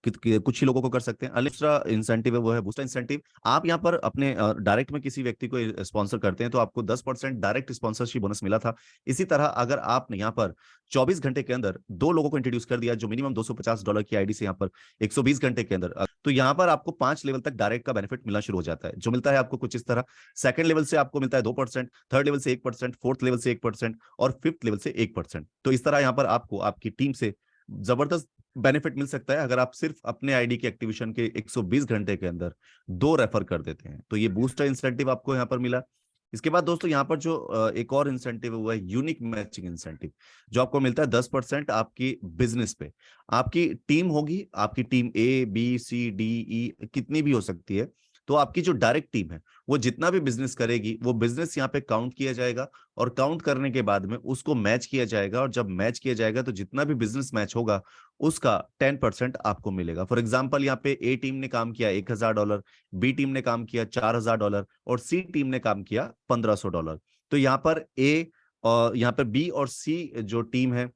कुछ ही लोगों को कर सकते हैं। दूसरा इंसेंटिव है वो है बूस्टर इंसेंटिव। आप यहाँ पर अपने डायरेक्ट में किसी व्यक्ति को स्पॉन्सर करते हैं तो आपको 10% डायरेक्ट स्पॉन्सरशिप बोनस मिला था। इसी तरह अगर आपने यहाँ पर 24 घंटे के अंदर 2 लोगों को इंट्रोड्यूस कर दिया जो मिनिमम $250 की आईडी से यहाँ पर 120 घंटे के अंदर, तो यहाँ पर आपको 5 लेवल तक डायरेक्ट का बेनिफिट मिलना शुरू हो जाता है, जो मिलता है आपको कुछ इस तरह। सेकंड लेवल से आपको मिलता है 2%, थर्ड लेवल से 1%, फोर्थ लेवल से 1%, और फिफ्थ लेवल से 1%। तो इस तरह यहाँ पर आपको आपकी टीम से जबरदस्त बेनिफिट मिल सकता है अगर आप सिर्फ अपने आईडी के एक्टिवेशन के 120 घंटे के अंदर 2 रेफर कर देते हैं। तो ये बूस्टर इंसेंटिव आपको यहाँ पर मिला। इसके बाद दोस्तों यहाँ पर जो एक और इंसेंटिव है वो है यूनिक मैचिंग इंसेंटिव, जो आपको मिलता है 10% आपकी बिजनेस पे। आपकी टीम होगी, आपकी team A B C D E कितनी भी हो सकती है, तो आपकी जो डायरेक्ट टीम है वो जितना भी बिजनेस करेगी वो बिजनेस यहाँ पे काउंट किया जाएगा, और काउंट करने के बाद में उसको मैच किया जाएगा, और जब मैच किया जाएगा तो जितना भी बिजनेस मैच होगा उसका 10% आपको मिलेगा। फॉर एग्जांपल यहाँ पे ए टीम ने काम किया $1000, बी टीम ने काम किया $4000, और सी टीम ने काम किया $1500। तो यहाँ पर ए और यहाँ पर बी और सी जो टीम है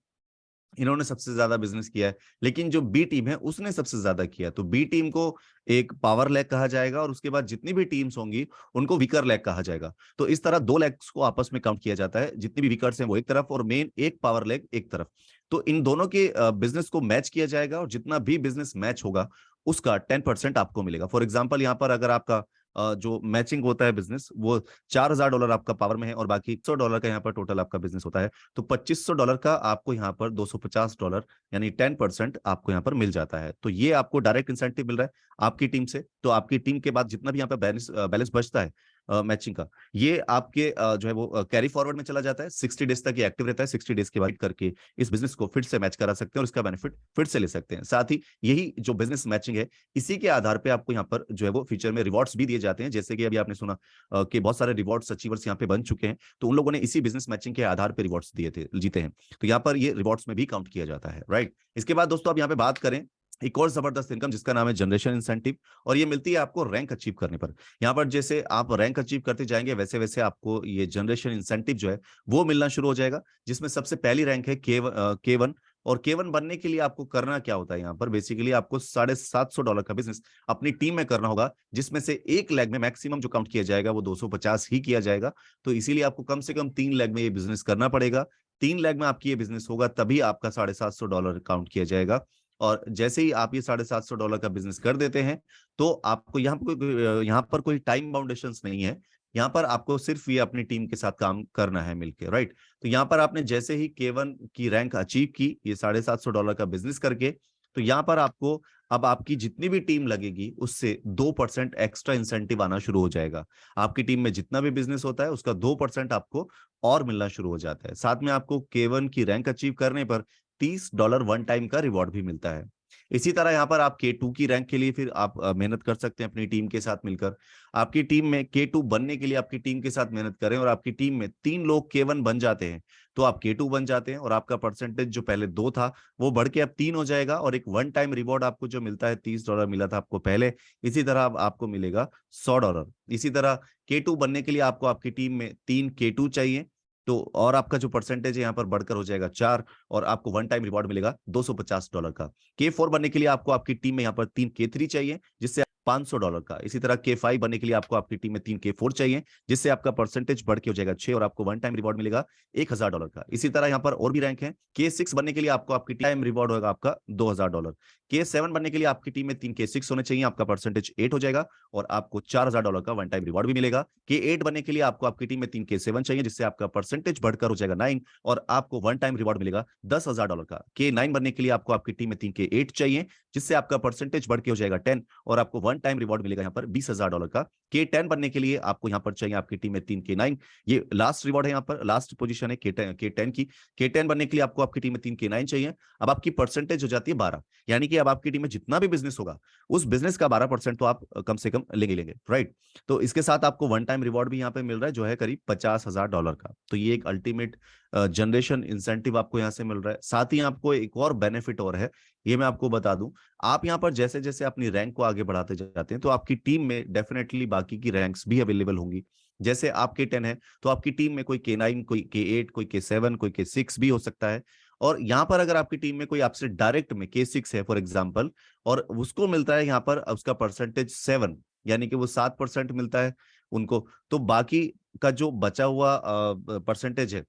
इन्होंने सबसे ज्यादा बिजनेस किया है, लेकिन जो बी टीम है उसने सबसे ज्यादा किया, तो बी टीम को एक पावर लेग कहा जाएगा, और उसके बाद जितनी भी टीम्स होंगी उनको वीकर लेग कहा जाएगा। तो इस तरह 2 लेग्स को आपस में काउंट किया जाता है, जितनी भी वीकर्स हैं वो एक तरफ और मेन एक पावर लेग एक तरफ। तो इन दोनों के बिजनेस को मैच किया जाएगा, और जितना भी बिजनेस मैच होगा उसका 10% आपको मिलेगा। फॉर एग्जाम्पल यहाँ पर अगर आपका जो मैचिंग होता है बिजनेस वो $4000 आपका पावर में है, और बाकी $100 का यहाँ पर टोटल आपका बिजनेस होता है, तो $2500 का आपको यहाँ पर $250 यानी 10% आपको यहाँ पर मिल जाता है। तो ये आपको डायरेक्ट इंसेंटिव मिल रहा है आपकी टीम से। तो आपकी टीम के बाद जितना भी यहाँ पर बैलेंस बचता है मैचिंग का, ये आपके जो है वो कैरी फॉरवर्ड में चला जाता है, 60 डेज तक ये एक्टिव रहता है। 60 डेज के बाद करके इस बिजनेस को फिर से मैच करा सकते हैं और इसका बेनिफिट फिर से ले सकते हैं। साथ ही यही जो बिजनेस मैचिंग है, इसी के आधार पे आपको यहाँ पर जो है वो फ्यूचर में रिवॉर्ड्स भी दिए जाते हैं। जैसे कि अभी आपने सुना कि बहुत सारे रिवॉर्ड्स अचीवर्स यहाँ पे बन चुके हैं, तो उन लोगों ने इसी बिजनेस मैचिंग के आधार पे रिवॉर्ड्स दिए थे, जीते हैं। तो यहाँ पर ये रिवॉर्ड्स में भी काउंट किया जाता है, राइट। इसके बाद दोस्तों अब यहाँ पे बात करें एक और जबरदस्त इनकम जिसका नाम है जनरेशन इंसेंटिव, और ये मिलती है आपको रैंक अचीव करने पर। यहाँ पर जैसे आप रैंक अचीव करते जाएंगे वैसे वैसे आपको ये जनरेशन इंसेंटिव जो है वो मिलना शुरू हो जाएगा, जिसमें सबसे पहली रैंक है K1। और K1 बनने के लिए आपको करना क्या होता है, यहाँ पर बेसिकली आपको $750 का बिजनेस अपनी टीम में करना होगा, जिसमें से 1 लेग में मैक्सिमम जो काउंट किया जाएगा वो 250 ही किया जाएगा। तो इसीलिए आपको कम से कम 3 लेग में ये बिजनेस करना पड़ेगा। 3 लेग में आपकी ये बिजनेस होगा तभी आपका $750 काउंट किया जाएगा। और जैसे ही आप ये $750 का बिजनेस कर देते हैं, तो आपको यहाँ पर कोई टाइम बाउंडेशंस नहीं है। यहाँ पर आपको सिर्फ ये अपनी टीम के साथ काम करना है मिलके, राइट। तो यहाँ पर आपने जैसे ही K1 की रैंक अचीव की ये $750 का बिजनेस करके, तो यहाँ पर आपको अब आपकी जितनी भी टीम लगेगी उससे 2% एक्स्ट्रा इंसेंटिव आना शुरू हो जाएगा। आपकी टीम में जितना भी बिजनेस होता है उसका 2% आपको और मिलना शुरू हो जाता है। साथ में आपको K1 की रैंक अचीव करने पर $30 वन टाइम का रिवॉर्ड भी मिलता है। इसी तरह यहाँ पर आप K2 की रैंक के लिए फिर आप मेहनत कर सकते हैं अपनी टीम के साथ मिलकर। आपकी टीम में K2 बनने के लिए आपकी टीम के साथ मेहनत करें और आपकी टीम में 3 लोग K1 बन जाते हैं, तो आप K2 बन जाते हैं और आपका परसेंटेज जो पहले 2 था वो बढ़ के अब 3 हो जाएगा। और एक वन टाइम रिवॉर्ड आपको जो मिलता है, $30 मिला था आपको पहले, इसी तरह अब आपको मिलेगा $100। इसी तरह K2 बनने के लिए आपको आपकी टीम में 3 K2 चाहिए, तो और आपका जो परसेंटेज है यहाँ पर बढ़कर हो जाएगा 4, और आपको वन टाइम रिवॉर्ड मिलेगा $250 का। K4 बनने के लिए आपको आपकी टीम में यहाँ पर 3 K3 चाहिए, जिससे $500 का। इसी तरह K5 बनने के लिए आपको आपकी टीम में 3 K4 चाहिए, जिससे आपका परसेंटेज बढ़ के हो जाएगा 6, और आपको वन टाइम रिवॉर्ड मिलेगा $1000 का। इसी तरह यहाँ पर और भी रैंक है। K6 बनने के लिए आपको आपकी टाइम रिवॉर्ड होगा आपका $2000। K7 बनने के लिए आपकी टीम में 3 K6 होने चाहिए, आपका परसेंटेज 8 हो जाएगा और आपको $4000 का वन टाइम रिवॉर्ड भी मिलेगा। K8 बनने के लिए आपको आपकी टीम में 3 K7 चाहिए, जिससे आपका परसेंटेज बढ़कर हो जाएगा 9 और आपको वन टाइम रिवॉर्ड मिलेगा $10000 का। K9 बनने के लिए आपको आपकी टीम में 3 K8 चाहिए, जिससे आपका परसेंटेज बढ़ के हो जाएगा 10 और आपको वन टाइम रिवॉर्ड मिलेगा यहाँ पर $20000 का। K10 बनने के लिए आपको यहाँ पर चाहिए आपकी टीम में 3 K9, ये लास्ट रिवॉर्ड है, यहाँ पर लास्ट पोजीशन है K10 की। K10 बनने के लिए आपको आपकी टीम में 3 K9 चाहिए। अब आपकी परसेंटेज हो जाती है 12, यानी कि अब आपकी टीम में जितना भी बिजनेस होगा उस बिजनेस का 12% तो आप कम से कम लेंगे, राइट। तो इसके साथ आपको वन टाइम रिवॉर्ड भी यहाँ पे मिल रहा है जो है करीब $50000 का। तो ये एक अल्टीमेट जनरेशन इंसेंटिव आपको यहाँ से मिल रहा है। साथ ही आपको एक और बेनिफिट और है, ये मैं आपको बता दूं। आप यहाँ पर जैसे जैसे अपनी रैंक को आगे बढ़ाते जाते हैं तो आपकी टीम में डेफिनेटली बाकी की रैंक्स भी अवेलेबल होंगी। जैसे आप K10 है तो आपकी टीम में कोई K9, कोई K8, कोई K7, कोई K6 भी हो सकता है। और यहाँ पर अगर आपकी टीम में कोई आपसे डायरेक्ट में K6 है फॉर एग्जाम्पल, और उसको मिलता है यहाँ पर उसका परसेंटेज 7, यानी कि वो 7% मिलता है उनको, तो बाकी का जो बचा हुआ परसेंटेज है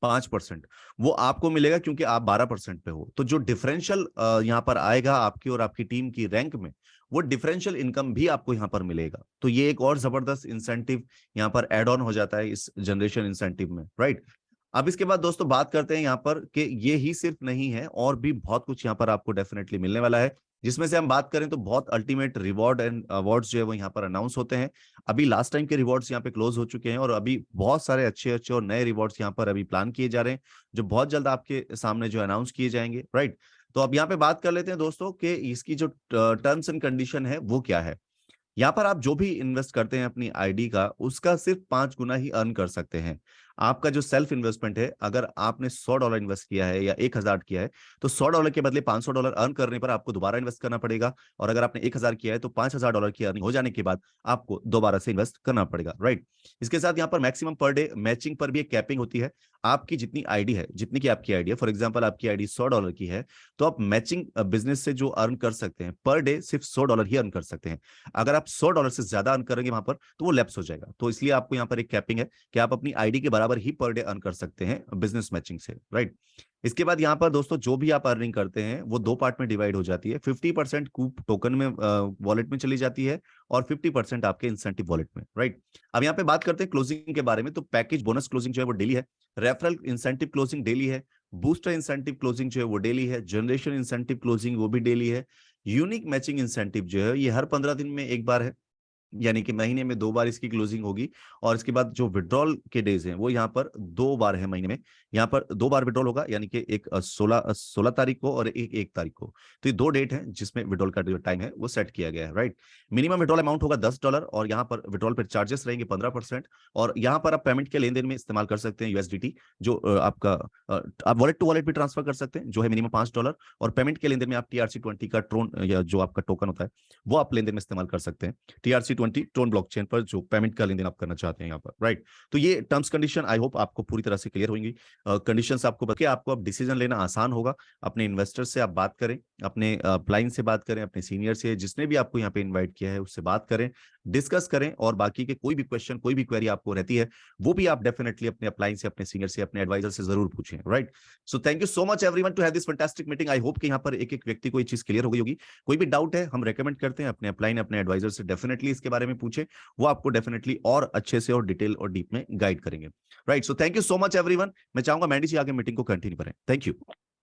5%, वो आपको मिलेगा क्योंकि आप 12% पे हो। तो जो डिफरेंशियल यहाँ पर आएगा आपकी और आपकी टीम की रैंक में, वो डिफरेंशियल इनकम भी आपको यहाँ पर मिलेगा। तो ये एक और जबरदस्त इंसेंटिव यहाँ पर एड ऑन हो जाता है इस जनरेशन इंसेंटिव में, राइट। अब इसके बाद दोस्तों बात करते हैं यहाँ पर कि ये ही सिर्फ नहीं है, और भी बहुत कुछ यहाँ पर आपको डेफिनेटली मिलने वाला है, जिसमें से हम बात करें तो बहुत अल्टीमेट रिवॉर्ड एंड अवार्ड्स जो है वो यहाँ पर अनाउंस होते हैं। अभी लास्ट टाइम के रिवॉर्ड्स यहाँ पे क्लोज हो चुके हैं और अभी बहुत सारे अच्छे अच्छे और नए रिवॉर्ड्स यहाँ पर अभी प्लान किए जा रहे हैं, जो बहुत जल्द आपके सामने जो अनाउंस किए जाएंगे, राइट। तो अब यहाँ पे बात कर लेते हैं दोस्तों कि इसकी जो टर्म्स एंड कंडीशन है वो क्या है। यहाँ पर आप जो भी इन्वेस्ट करते हैं अपनी आईडी का, उसका सिर्फ 5 गुना ही अर्न कर सकते हैं। आपका जो सेल्फ इन्वेस्टमेंट है, अगर आपने $100 इन्वेस्ट किया है या 1000 किया है, तो $100 के बदले $500 अर्न करने पर आपको दोबारा इन्वेस्ट करना पड़ेगा। और अगर आपने 1000 किया है तो $5000 की अर्निंग हो जाने के बाद आपको दोबारा से इन्वेस्ट करना पड़ेगा, राइट। इसके साथ यहाँ पर मैक्सिमम पर डे मैचिंग पर भी एक कैपिंग होती है। आपकी जितनी आईडी है, जितनी की आपकी आईडी है, फॉर एग्जाम्पल आपकी आईडी $100 की है, तो आप मैचिंग बिजनेस से जो अर्न कर सकते हैं पर डे सिर्फ $100 ही अर्न कर सकते हैं। अगर आप $100 से ज्यादा अर्न करेंगे वहां पर तो वो लैप्स हो जाएगा। तो इसलिए आपको यहाँ पर एक कैपिंग है कि आप अपनी आईडी के बराबर ही पर डे अर्न कर सकते हैं बिजनेस मैचिंग से, राइट। इसके बाद यहाँ पर दोस्तों जो भी आप अर्निंग करते हैं वो 2 पार्ट में डिवाइड हो जाती है। 50% कूप टोकन में वॉलेट में चली जाती है और 50% आपके इंसेंटिव वॉलेट में, राइट। अब यहाँ पे बात करते हैं क्लोजिंग के बारे में। तो पैकेज बोनस क्लोजिंग जो है वो डेली है, रेफरल इंसेंटिव क्लोजिंग डेली है, बूस्टर इंसेंटिव क्लोजिंग जो है वो डेली है, जनरेशन इंसेंटिव क्लोजिंग वो भी डेली है, यूनिक मैचिंग इंसेंटिव जो है ये हर 15 दिन में एक बार है, यानी कि महीने में 2 बार इसकी क्लोजिंग होगी। और इसके बाद जो विड्रॉल के डेज हैं वो यहाँ पर 2 बार है महीने में। यहाँ पर 2 बार विड्रॉल होगा, यानी कि एक 16 तारीख को और एक 1 तारीख को। तो ये 2 डेट है जिसमें विड्रॉल का जो टाइम है वो सेट किया गया है, राइट। मिनिमम विड्रॉल अमाउंट होगा $10, और यहाँ पर विड्रॉल पर चार्जेस रहेंगे 15%। और यहाँ पर आप पेमेंट के लेन देन में इस्तेमाल कर सकते हैं यूएसडीटी, जो आपका आप वॉलेट टू वॉलेट भी ट्रांसफर कर सकते हैं, जो है मिनिमम $5। और पेमेंट के लेन देन में आप TRC20 का ट्रोन, या जो आपका टोकन होता है, वो आप लेन देन में इस्तेमाल कर सकते हैं TRC20 ट्रोन ब्लॉकचेन पर, जो पेमेंट का लेन देन आप करना चाहते हैं यहाँ पर, राइट। तो ये टर्म्स कंडीशन आई होप आपको पूरी तरह से क्लियर होंगी। कंडीशंस आपको बता के आपको अब डिसीजन लेना आसान होगा। अपने इन्वेस्टर से आप बात करें, अपने अपलाइन से बात करें, अपने सीनियर से, जिसने भी आपको यहाँ पे इन्वाइट किया है उससे बात करें, डिस्कस करें। और बाकी के कोई भी क्वेश्चन, कोई भी क्वेरी आपको रहती है, वो भी आप डेफिनेटली अपने अपलाइन से, अपने सीनियर से, अपने एडवाइजर से जरूर पूछें, right. So thank you so much everyone to have this fantastic meeting. I hope कि यहाँ पर एक एक व्यक्ति को ये चीज क्लियर हो गई होगी। कोई भी डाउट है, हम रेकमेंड करते हैं अपने अपलाइन, अपने एडवाइजर से डेफिनेटली इसके बारे में पूछे। वो आपको डेफिनेटली और अच्छे से और डिटेल और डीप में गाइड करेंगे, right. So thank you so much everyone. मैं चाहूंगा मैंडी जी आगे मीटिंग को कंटिन्यू करें। Thank you.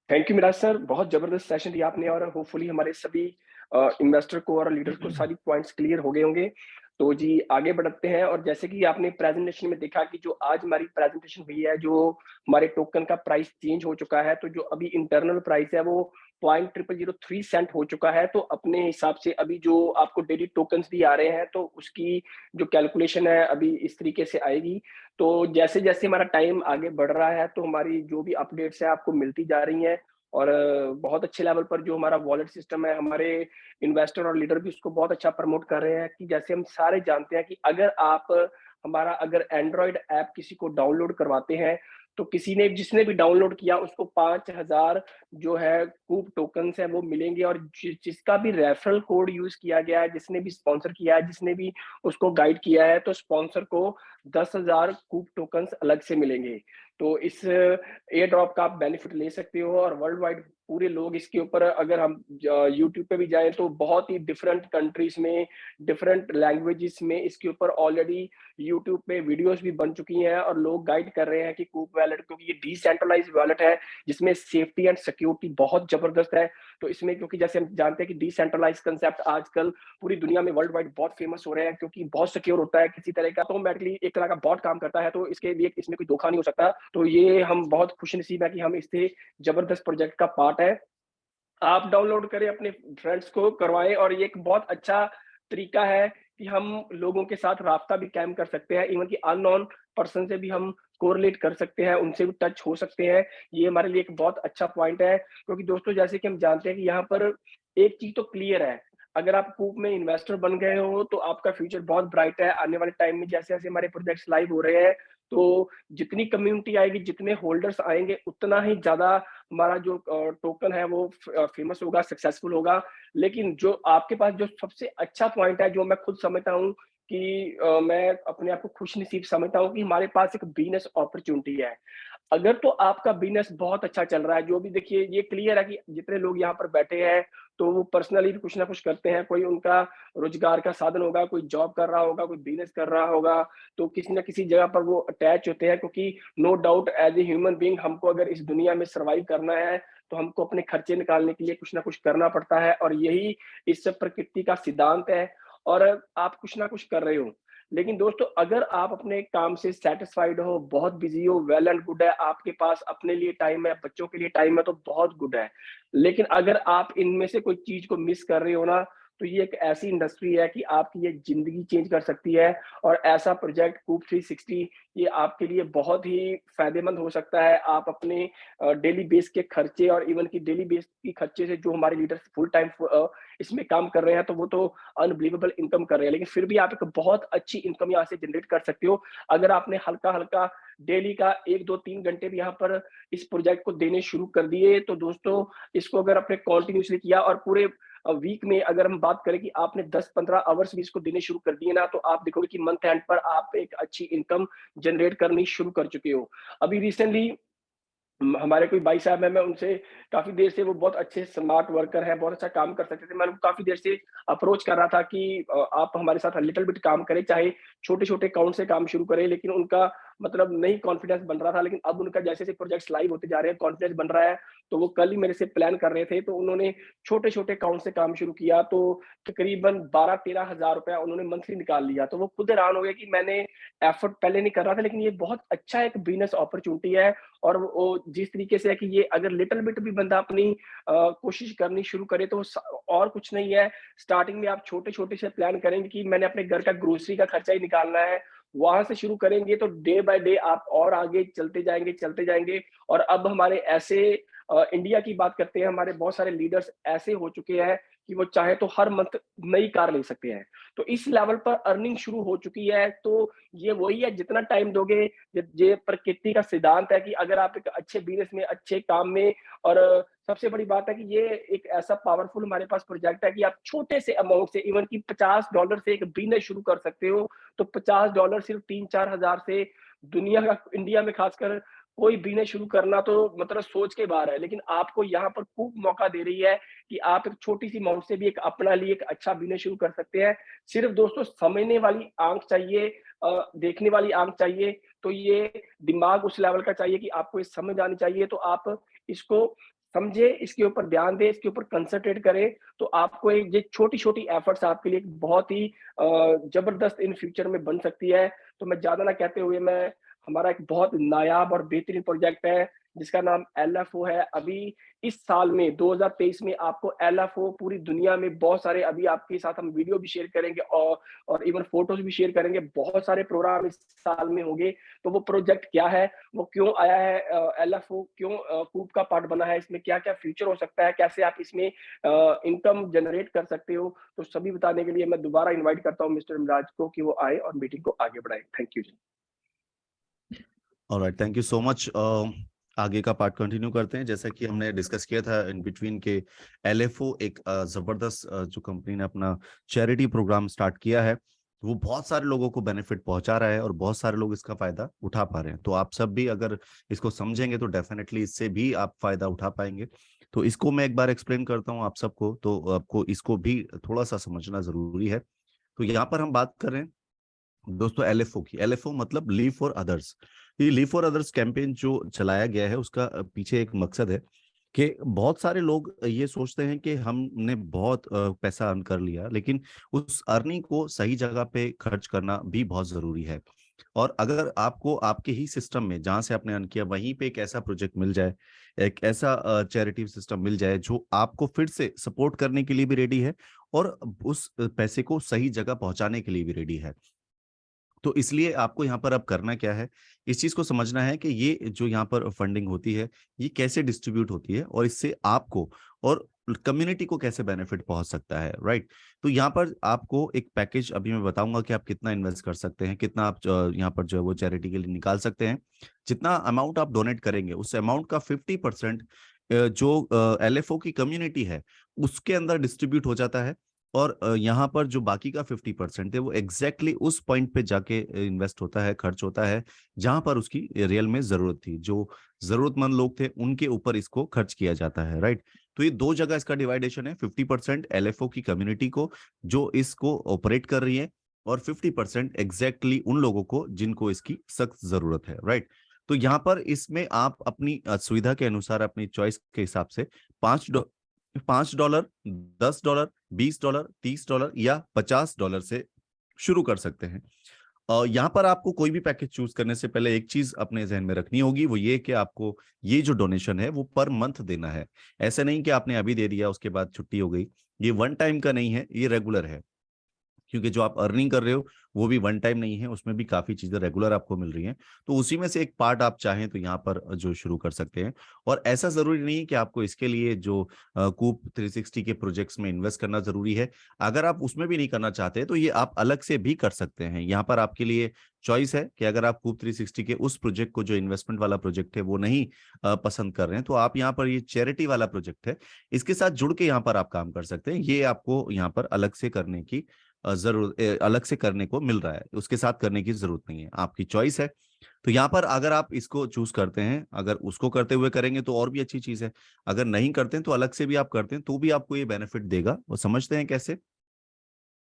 Thank you Miraj sir, बहुत जबरदस्त सेशन दिया आपने और होपफुली हमारे सभी इन्वेस्टर को और लीडर्स को सारी पॉइंट्स क्लियर हो गए होंगे। तो जी आगे बढ़ते हैं, और जैसे कि आपने प्रेजेंटेशन में देखा कि जो आज हमारी प्रेजेंटेशन हुई है, जो हमारे टोकन का प्राइस चेंज हो चुका है, तो जो अभी इंटरनल प्राइस है वो 0.0003 हो चुका है। तो अपने हिसाब से अभी जो आपको डेली टोकन्स भी आ रहे हैं, तो उसकी जो कैलकुलेशन है अभी इस तरीके से आएगी। तो जैसे जैसे हमारा टाइम आगे बढ़ रहा है, तो हमारी जो भी अपडेट्स है आपको मिलती जा रही हैं। और बहुत अच्छे लेवल पर जो हमारा वॉलेट सिस्टम है, हमारे इन्वेस्टर और लीडर भी उसको बहुत अच्छा प्रमोट कर रहे हैं। कि जैसे हम सारे जानते हैं कि अगर एंड्रॉयड ऐप किसी को डाउनलोड करवाते हैं, तो जिसने भी डाउनलोड किया उसको 5,000 जो है कूप टोकन्स है वो मिलेंगे। और जिसका भी रेफरल कोड यूज किया गया है, जिसने भी स्पॉन्सर किया है, जिसने भी उसको गाइड किया है, तो स्पॉन्सर को 10,000 कूप टोकन्स अलग से मिलेंगे। तो इस एयर ड्रॉप का आप बेनिफिट ले सकते हो। और वर्ल्ड वाइड पूरे लोग इसके ऊपर, अगर हम यूट्यूब पे भी जाएं, तो बहुत ही डिफरेंट कंट्रीज में, डिफरेंट लैंग्वेजेस में इसके ऊपर ऑलरेडी यूट्यूब पे वीडियोस भी बन चुकी हैं और लोग गाइड कर रहे हैं कि कूप वॉलेट, क्योंकि ये डिसेंट्रलाइज वॉलेट है जिसमें सेफ्टी एंड सिक्योरिटी बहुत जबरदस्त है। तो इसमें, क्योंकि जैसे हम जानते हैं कि डिसेंट्रलाइज कंसेप्ट आजकल पूरी दुनिया में वर्ल्ड वाइड बहुत फेमस हो रहे हैं, क्योंकि बहुत सिक्योर होता है, किसी तरह का ऑटोमेटिकली एक तरह का बॉट काम करता है, तो इसके लिए इसमें कोई धोखा नहीं हो सकता। तो ये हम बहुत खुशनसीब है कि हम इससे जबरदस्त प्रोजेक्ट का पार्ट है। आप डाउनलोड करें, अपने फ्रेंड्स को करवाएं, और ये एक बहुत अच्छा तरीका है कि हम लोगों के साथ राब्ता भी कायम कर सकते हैं। इवन कि अननोन पर्सन से भी हम कोरिलेट कर सकते हैं, उनसे भी टच हो सकते हैं। ये हमारे लिए एक बहुत अच्छा पॉइंट है, क्योंकि दोस्तों जैसे कि हम जानते हैं कि यहाँ पर एक चीज तो क्लियर है, अगर आप कूप में इन्वेस्टर बन गए हो तो आपका फ्यूचर बहुत ब्राइट है। आने वाले टाइम में जैसे जैसे हमारे प्रोजेक्ट्स लाइव हो रहे हैं, तो जितनी कम्युनिटी आएगी, जितने होल्डर्स आएंगे, उतना ही ज्यादा हमारा जो टोकन है वो फेमस होगा, सक्सेसफुल होगा। लेकिन जो आपके पास जो सबसे अच्छा पॉइंट है, जो मैं खुद समझता हूँ कि मैं अपने आप को खुश नसीब समझता हूँ कि हमारे पास एक बिजनेस अपॉर्चुनिटी है। अगर तो आपका बिजनेस बहुत अच्छा चल रहा है, जो भी देखिए ये क्लियर है कि जितने लोग यहाँ पर बैठे हैं, तो वो पर्सनली भी कुछ ना कुछ करते हैं। कोई उनका रोजगार का साधन होगा, कोई जॉब कर रहा होगा, कोई बिजनेस कर रहा होगा, तो किसी ना किसी जगह पर वो अटैच होते हैं। क्योंकि no doubt as a human being हमको अगर इस दुनिया में सर्वाइव करना है, तो हमको अपने खर्चे निकालने के लिए कुछ ना कुछ करना पड़ता है, और यही इस प्रकृति का सिद्धांत है। और आप कुछ ना कुछ कर रहे हो। लेकिन दोस्तों, अगर आप अपने काम से सेटिस्फाइड हो, बहुत बिजी हो, वेल एंड गुड है, आपके पास अपने लिए टाइम है, बच्चों के लिए टाइम है, तो बहुत गुड है। लेकिन अगर आप इनमें से कोई चीज को मिस कर रहे हो ना, तो ये एक ऐसी इंडस्ट्री है कि आपकी ये जिंदगी चेंज कर सकती है। और ऐसा प्रोजेक्ट कूप 360 ये आपके लिए बहुत ही फायदेमंद हो सकता है। आप अपने डेली बेस के खर्चे, और इवन की डेली बेस की खर्चे से, जो हमारे लीडर्स फुल टाइम इसमें काम कर रहे हैं, तो वो तो अनबिलीवेबल इनकम कर रहे हैं, लेकिन फिर भी आप एक बहुत अच्छी इनकम यहाँ से जनरेट कर सकते हो। अगर आपने हल्का हल्का डेली का 1 2 3 घंटे भी यहाँ पर इस प्रोजेक्ट को देने शुरू कर दिए, तो दोस्तों इसको अगर आपने कॉन्टिन्यूसली किया, और पूरे वीक में अगर हम बात करें कि आपने 10 15 आवर्स भी इसको देने शुरू कर दिए ना, तो आप देखोगे कि मंथ एंड पर आप एक अच्छी इनकम जनरेट करनी शुरू कर चुके हो। अभी रिसेंटली हमारे कोई भाई साहब हैं, मैं उनसे काफ़ी देर से, वो बहुत अच्छे स्मार्ट वर्कर हैं, बहुत अच्छा काम कर सकते थे। मैं उनको काफ़ी देर से अप्रोच कर रहा था कि आप हमारे साथ लिटिल बिट काम करें, चाहे छोटे-छोटे अकाउंट से काम शुरू करें। लेकिन उनका मतलब नहीं कॉन्फिडेंस बन रहा था, लेकिन अब उनका जैसे-जैसे प्रोजेक्ट्स लाइव होते जा रहे हैं, कॉन्फिडेंस बन रहा है। तो वो कल ही मेरे से प्लान कर रहे थे, तो उन्होंने छोटे-छोटे अकाउंट से काम शुरू किया, तो तकरीबन 12-13 हज़ार रुपया उन्होंने मंथली निकाल लिया। तो वो खुद हैरान हो गए कि मैंने एफर्ट पहले नहीं कर रहा था, लेकिन ये बहुत अच्छा एक बिज़नेस अपॉर्च्युनिटी है। और वो जिस तरीके से है कि ये अगर लिटिल बिट भी बंदा अपनी कोशिश करनी शुरू करे, तो और कुछ नहीं है। स्टार्टिंग में आप छोटे-छोटे से प्लान करेंगे कि मैंने अपने घर का ग्रोसरी का खर्चा ही निकालना है, वहाँ से शुरू करेंगे तो डे बाय डे आप और आगे चलते जाएँगे। और अब हमारे ऐसे इंडिया की बात करते हैं, हमारे बहुत सारे लीडर्स ऐसे हो चुके हैं कि वो चाहे तो हर मंथ नई कार ले सकते हैं। तो इस लेवल पर अर्निंग शुरू हो चुकी है, तो ये वही है, जितना टाइम दोगे, ये प्रकृति का सिद्धांत है कि अगर आप एक अच्छे बिज़नेस में, अच्छे काम में। और सबसे बड़ी बात है कि ये एक ऐसा पावरफुल हमारे पास प्रोजेक्ट है कि आप छोटे से अमाउंट से, इवन कि $50 से एक बिज़नेस शुरू कर सकते हो। तो $50 सिर्फ 3-4 हज़ार से दुनिया का, इंडिया में खासकर कोई बिज़नेस शुरू करना तो मतलब सोच के बाहर है। लेकिन आपको यहाँ पर खूब मौका दे रही है कि आप एक छोटी-सी अमाउंट से भी एक अपना लिए एक अच्छा बिज़नेस शुरू कर सकते हैं। सिर्फ दोस्तों समझने वाली आँख चाहिए, देखने वाली आँख चाहिए। तो ये दिमाग उस लेवल का चाहिए कि आपको ये समझ आनी चाहिए, तो आप इसको समझें, इसके ऊपर ध्यान दें, इसके ऊपर कंसंट्रेट करें। तो आपको एक ये छोटी-छोटी एफर्ट्स आपके लिए एक बहुत ही ज़बरदस्त इन फ्यूचर में बन सकती है। तो मैं ज़्यादा ना कहते हुए, मैं हमारा एक बहुत नायाब और बेहतरीन प्रोजेक्ट है, जिसका नाम एलएफओ है। अभी इस साल में 2023 में आपको एलएफओ पूरी दुनिया में बहुत सारे, अभी आपके साथ हम वीडियो भी शेयर करेंगे और इवन फोटोज़ भी शेयर करेंगे। बहुत सारे प्रोग्राम इस साल में होंगे। तो वो प्रोजेक्ट क्या है, वो क्यों आया है, एलएफओ क्यों कूप का पार्ट बना है, इसमें क्या-क्या फ्यूचर हो सकता है, कैसे आप इसमें इनकम जनरेट कर सकते हो, तो सभी बताने के लिए मैं दोबारा इनवाइट करता हूँ मिस्टर इमराज को कि वो आए और मीटिंग को आगे बढ़ाएँ। थैंक यू जी। All right, thank you so much. आगे का पार्ट कंटिन्यू करते हैं। जैसा कि हमने डिस्कस किया था इन बिटवीन के एलएफओ एक जबरदस्त जो कंपनी ने अपना चैरिटी प्रोग्राम स्टार्ट किया है, वो बहुत सारे लोगों को बेनिफिट पहुंचा रहा है और बहुत सारे लोग इसका फायदा उठा पा रहे हैं। तो आप सब भी अगर इसको समझेंगे तो डेफिनेटली इससे भी आप फायदा उठा पाएंगे। तो इसको मैं एक बार एक्सप्लेन करता हूँ आप सबको, तो आपको इसको भी थोड़ा सा समझना जरूरी है। तो यहाँ पर हम बात कर रहे हैं दोस्तों एलएफओ की। एलएफओ मतलब लीव फॉर अदर्स। ये लीव फॉर अदर्स कैंपेन जो चलाया गया है, उसका पीछे एक मकसद है कि बहुत सारे लोग ये सोचते हैं कि हमने बहुत पैसा अर्न कर लिया, लेकिन उस अर्निंग को सही जगह पे खर्च करना भी बहुत जरूरी है। और अगर आपको आपके ही सिस्टम में जहां से आपने अर्न किया वहीं पे एक ऐसा प्रोजेक्ट मिल जाए, एक ऐसा चैरिटी सिस्टम मिल जाए जो आपको फिर से सपोर्ट करने के लिए भी रेडी है और उस पैसे को सही जगह पहुंचाने के लिए भी रेडी है, तो इसलिए आपको यहाँ पर अब करना क्या है, इस चीज़ को समझना है कि ये जो यहाँ पर फंडिंग होती है, ये कैसे डिस्ट्रीब्यूट होती है और इससे आपको और कम्युनिटी को कैसे बेनिफिट पहुंच सकता है, राइट। तो यहाँ पर आपको एक पैकेज अभी मैं बताऊंगा कि आप कितना इन्वेस्ट कर सकते हैं, कितना आप यहाँ पर जो है वो चैरिटी के लिए निकाल सकते हैं। जितना अमाउंट आप डोनेट करेंगे उस अमाउंट का 50% जो एलएफओ की कम्युनिटी है उसके अंदर डिस्ट्रीब्यूट हो जाता है। और यहाँ पर जो बाकी का 50% है वो एग्जैक्टली उस पॉइंट पे जाके इन्वेस्ट होता है, खर्च होता है, जहां पर उसकी रियल में जरूरत थी, जो जरूरतमंद लोग थे उनके ऊपर इसको खर्च किया जाता है, राइट। तो ये दो जगह इसका डिवाइडेशन है, 50% एलएफओ की कम्युनिटी को जो इसको ऑपरेट कर रही है, और 50% एग्जैक्टली उन लोगों को जिनको इसकी सख्त जरूरत है, राइट। तो यहाँ पर इसमें आप अपनी सुविधा के अनुसार अपनी चॉइस के हिसाब से $5, $10, $20, $30 या $50 से शुरू कर सकते हैं। यहाँ पर आपको कोई भी पैकेज चूज करने से पहले एक चीज अपने जहन में रखनी होगी, वो ये कि आपको ये जो डोनेशन है वो पर मंथ देना है। ऐसा नहीं कि आपने अभी दे दिया उसके बाद छुट्टी हो गई। ये वन टाइम का नहीं है, ये रेगुलर है, क्योंकि जो आप अर्निंग कर रहे हो वो भी वन टाइम नहीं है, उसमें भी काफी चीजें रेगुलर आपको मिल रही हैं। तो उसी में से एक पार्ट आप चाहें तो यहाँ पर जो शुरू कर सकते हैं। और ऐसा जरूरी नहीं है कि आपको इसके लिए जो कूप 360 के प्रोजेक्ट्स में इन्वेस्ट करना जरूरी है। अगर आप उसमें भी नहीं करना चाहते तो ये आप अलग से भी कर सकते हैं। यहाँ पर आपके लिए चॉइस है कि अगर आप कूप 360 के उस प्रोजेक्ट को, जो इन्वेस्टमेंट वाला प्रोजेक्ट है, वो नहीं पसंद कर रहे हैं, तो आप यहाँ पर ये चैरिटी वाला प्रोजेक्ट है, इसके साथ जुड़ के यहाँ पर आप काम कर सकते हैं। ये आपको यहाँ पर अलग से करने की जरूरत, अलग से करने को मिल रहा है, उसके साथ करने की जरूरत नहीं है, आपकी चॉइस है। तो यहाँ पर अगर आप इसको चूज करते हैं, अगर उसको करते हुए करेंगे तो और भी अच्छी चीज है, अगर नहीं करते हैं तो अलग से भी आप करते हैं तो भी आपको ये बेनिफिट देगा। वो समझते हैं कैसे?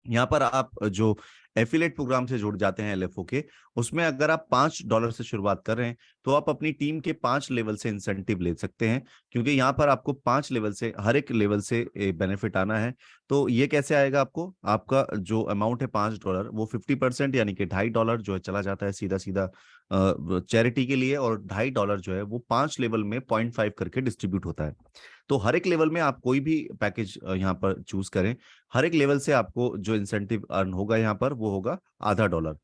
यहाँ पर आप जो एफिलिएट प्रोग्राम से जुड़ जाते हैं LFO के, उसमें अगर आप $5 से शुरुआत कर रहे हैं तो आप अपनी टीम के 5 लेवल से इंसेंटिव ले सकते हैं, क्योंकि यहाँ पर आपको 5 लेवल से, हर एक लेवल से बेनिफिट आना है। तो ये कैसे आएगा आपको, आपका जो अमाउंट है $5 वो 50% यानी कि $2.5 जो है चला जाता है सीधा सीधा चैरिटी के लिए, और $2.5 जो है वो 5 लेवल में 0.5 करके डिस्ट्रीब्यूट होता है। तो हर एक लेवल में आप कोई भी पैकेज यहाँ पर चूज करें, हर एक लेवल से आपको जो इंसेंटिव अर्न होगा यहाँ पर वो होगा $0.5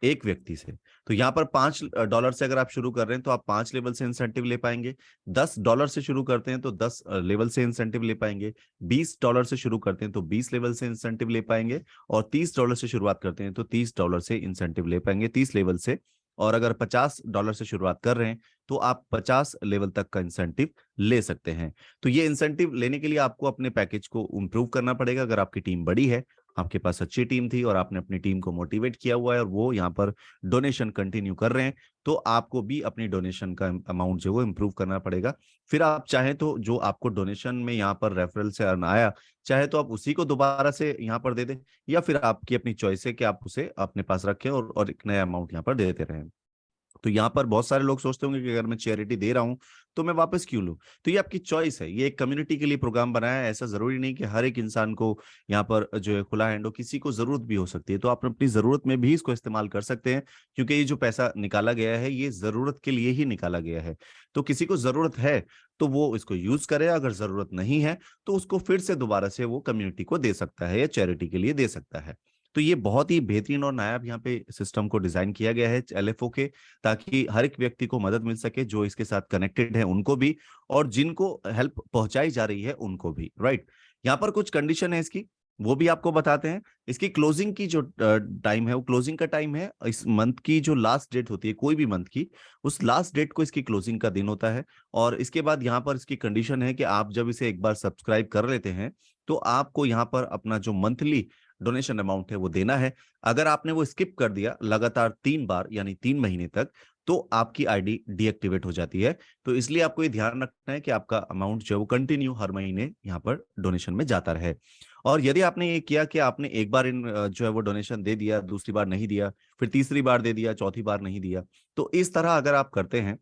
एक व्यक्ति से। तो यहाँ पर $5 से अगर आप शुरू कर रहे हैं तो आप 5 लेवल से इंसेंटिव ले पाएंगे। $10 से शुरू करते हैं तो 10 लेवल से इंसेंटिव ले पाएंगे। $20 से शुरू करते हैं तो 20 लेवल से इंसेंटिव ले पाएंगे। और $30 से शुरुआत करते हैं तो $30 से इंसेंटिव ले पाएंगे, 30 लेवल से। और अगर $50 से शुरुआत कर रहे हैं तो आप 50 लेवल तक का इंसेंटिव ले सकते हैं। तो ये इंसेंटिव लेने के लिए आपको अपने पैकेज को इम्प्रूव करना पड़ेगा। अगर आपकी टीम बड़ी है, आपके पास अच्छी टीम थी और आपने अपनी टीम को मोटिवेट किया हुआ है और वो यहाँ पर डोनेशन कंटिन्यू कर रहे हैं, तो आपको भी अपनी डोनेशन का अमाउंट जो है वो इम्प्रूव करना पड़ेगा। फिर आप चाहें तो जो आपको डोनेशन में यहाँ पर रेफरल से अर्न आया, चाहे तो आप उसी को दोबारा से यहाँ पर दे दें, या फिर आपकी अपनी चॉइस है कि आप उसे अपने पास रखें और एक नया अमाउंट यहाँ पर देते रहें। तो यहाँ पर बहुत सारे लोग सोचते होंगे कि अगर मैं चैरिटी दे रहा हूं तो मैं वापस क्यों लूं। तो ये आपकी चॉइस है, ये एक कम्युनिटी के लिए प्रोग्राम बनाया है। ऐसा जरूरी नहीं कि हर एक इंसान को यहाँ पर जो है खुला हैंड हो, किसी को जरूरत भी हो सकती है, तो आप अपनी जरूरत में भी इसको इस्तेमाल कर सकते हैं। क्योंकि ये जो पैसा निकाला गया है ये जरूरत के लिए ही निकाला गया है। तो किसी को जरूरत है तो वो इसको यूज करे, अगर जरूरत नहीं है तो उसको फिर से दोबारा से वो कम्युनिटी को दे सकता है या चैरिटी के लिए दे सकता है। तो ये बहुत ही बेहतरीन और नायाब यहाँ पे सिस्टम को डिजाइन किया गया है LFO के, ताकि हर एक व्यक्ति को मदद मिल सके, जो इसके साथ कनेक्टेड है उनको भी, और जिनको हेल्प पहुंचाई जा रही है उनको भी। राइट, यहाँ पर कुछ कंडीशन है इसकी, वो भी आपको बताते हैं। इसकी क्लोजिंग की जो टाइम है, वो क्लोजिंग का टाइम है इस मंथ की जो लास्ट डेट होती है कोई भी मंथ की, उस लास्ट डेट को इसकी क्लोजिंग का दिन होता है। और इसके बाद यहाँ पर इसकी कंडीशन है कि आप जब इसे एक बार सब्सक्राइब कर लेते हैं तो आपको यहाँ पर अपना जो मंथली डोनेशन अमाउंट है वो देना है। अगर आपने वो स्किप कर दिया लगातार 3 बार यानी 3 महीने तक, तो आपकी आईडी डीएक्टिवेट हो जाती है। तो इसलिए आपको ये ध्यान रखना है कि आपका अमाउंट जो है वो कंटिन्यू हर महीने यहाँ पर डोनेशन में जाता रहे। और यदि आपने ये किया कि आपने एक बार इन जो है वो डोनेशन दे दिया, दूसरी बार नहीं दिया, फिर तीसरी बार दे दिया, चौथी बार नहीं दिया, तो इस तरह अगर आप करते हैं,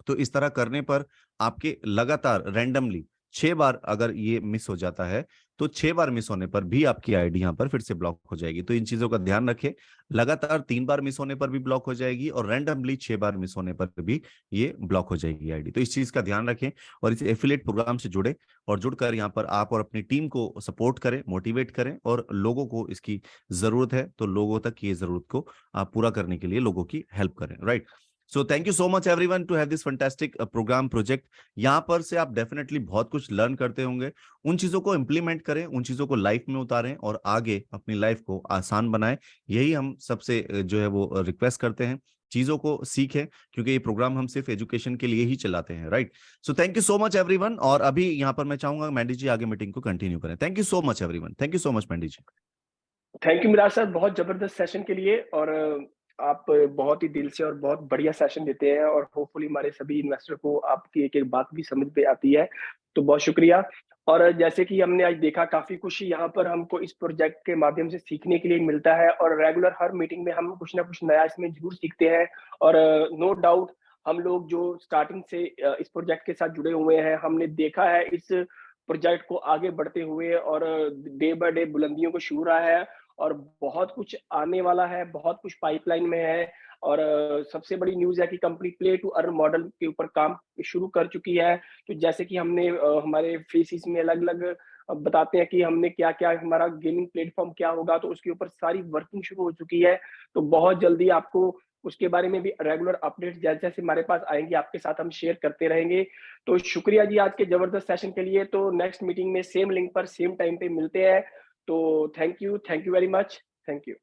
तो इस तरह करने पर आपके लगातार रैंडमली 6 बार अगर ये मिस हो जाता है, तो 6 बार मिस होने पर भी आपकी आईडी यहाँ पर फिर से ब्लॉक हो जाएगी। तो इन चीजों का ध्यान रखें, लगातार 3 बार मिस होने पर भी ब्लॉक हो जाएगी और रैंडमली 6 बार मिस होने पर भी ये ब्लॉक हो जाएगी आईडी। तो इस चीज का ध्यान रखें और इस एफिलिएट प्रोग्राम से जुड़े, और जुड़कर यहाँ पर आप और अपनी टीम को सपोर्ट करें, मोटिवेट करें, और लोगों को इसकी जरूरत है तो लोगों तक ये जरूरत को आप पूरा करने के लिए लोगों की हेल्प करें। Right, so thank you so much everyone to have this fantastic programme project. यहाँ पर से आप डेफिनेटली बहुत कुछ लर्न करते होंगे। उन चीजों को इम्प्लीमेंट करें, उन चीजों को लाइफ में उतारें और आगे अपनी लाइफ को आसान बनाएं। यही हम सबसे जो है वो रिक्वेस्ट करते हैं। चीजों को सीखें, क्योंकि ये प्रोग्राम हम सिर्फ एजुकेशन के लिए ही चलाते हैं। Right, so thank you so much everyone. और अभी यहाँ पर मैं चाहूंगा मैंडी जी आगे मीटिंग को कंटिन्यू करें। Thank you so much everyone, thank you so much Mandy ji. Thank you Miraj sir, बहुत जबरदस्त सेशन के लिए। और आप बहुत ही दिल से और बहुत बढ़िया सेशन देते हैं, और होपफुली हमारे सभी इन्वेस्टर को आपकी एक एक बात भी समझ पे आती है। तो बहुत शुक्रिया। और जैसे कि हमने आज देखा, काफी कुछ यहाँ पर हमको इस प्रोजेक्ट के माध्यम से सीखने के लिए मिलता है, और रेगुलर हर मीटिंग में हम कुछ ना कुछ नया इसमें जरूर सीखते हैं। और नो डाउट हम लोग जो स्टार्टिंग से इस प्रोजेक्ट के साथ जुड़े हुए हैं, हमने देखा है इस प्रोजेक्ट को आगे बढ़ते हुए, और डे बाय डे बुलंदियों को छू रहा है, और बहुत कुछ आने वाला है, बहुत कुछ पाइपलाइन में है। और सबसे बड़ी न्यूज़ है कि company play to earn model के ऊपर काम शुरू कर चुकी है। तो जैसे कि हमने हमारे फेसिस में अलग-अलग बताते हैं कि हमने क्या-क्या, हमारा गेमिंग प्लेटफ़ॉर्म क्या होगा, तो उसके ऊपर सारी वर्किंग शुरू हो चुकी है। तो बहुत जल्दी आपको उसके बारे में भी रेगुलर अपडेट्स जैसे-जैसे हमारे पास आएँगे, आपके साथ हम शेयर करते रहेंगे। तो शुक्रिया जी आज के ज़बरदस्त सेशन के लिए। तो नेक्स्ट मीटिंग में सेम लिंक पर सेम टाइम पे मिलते हैं। तो thank you very much. Thank you.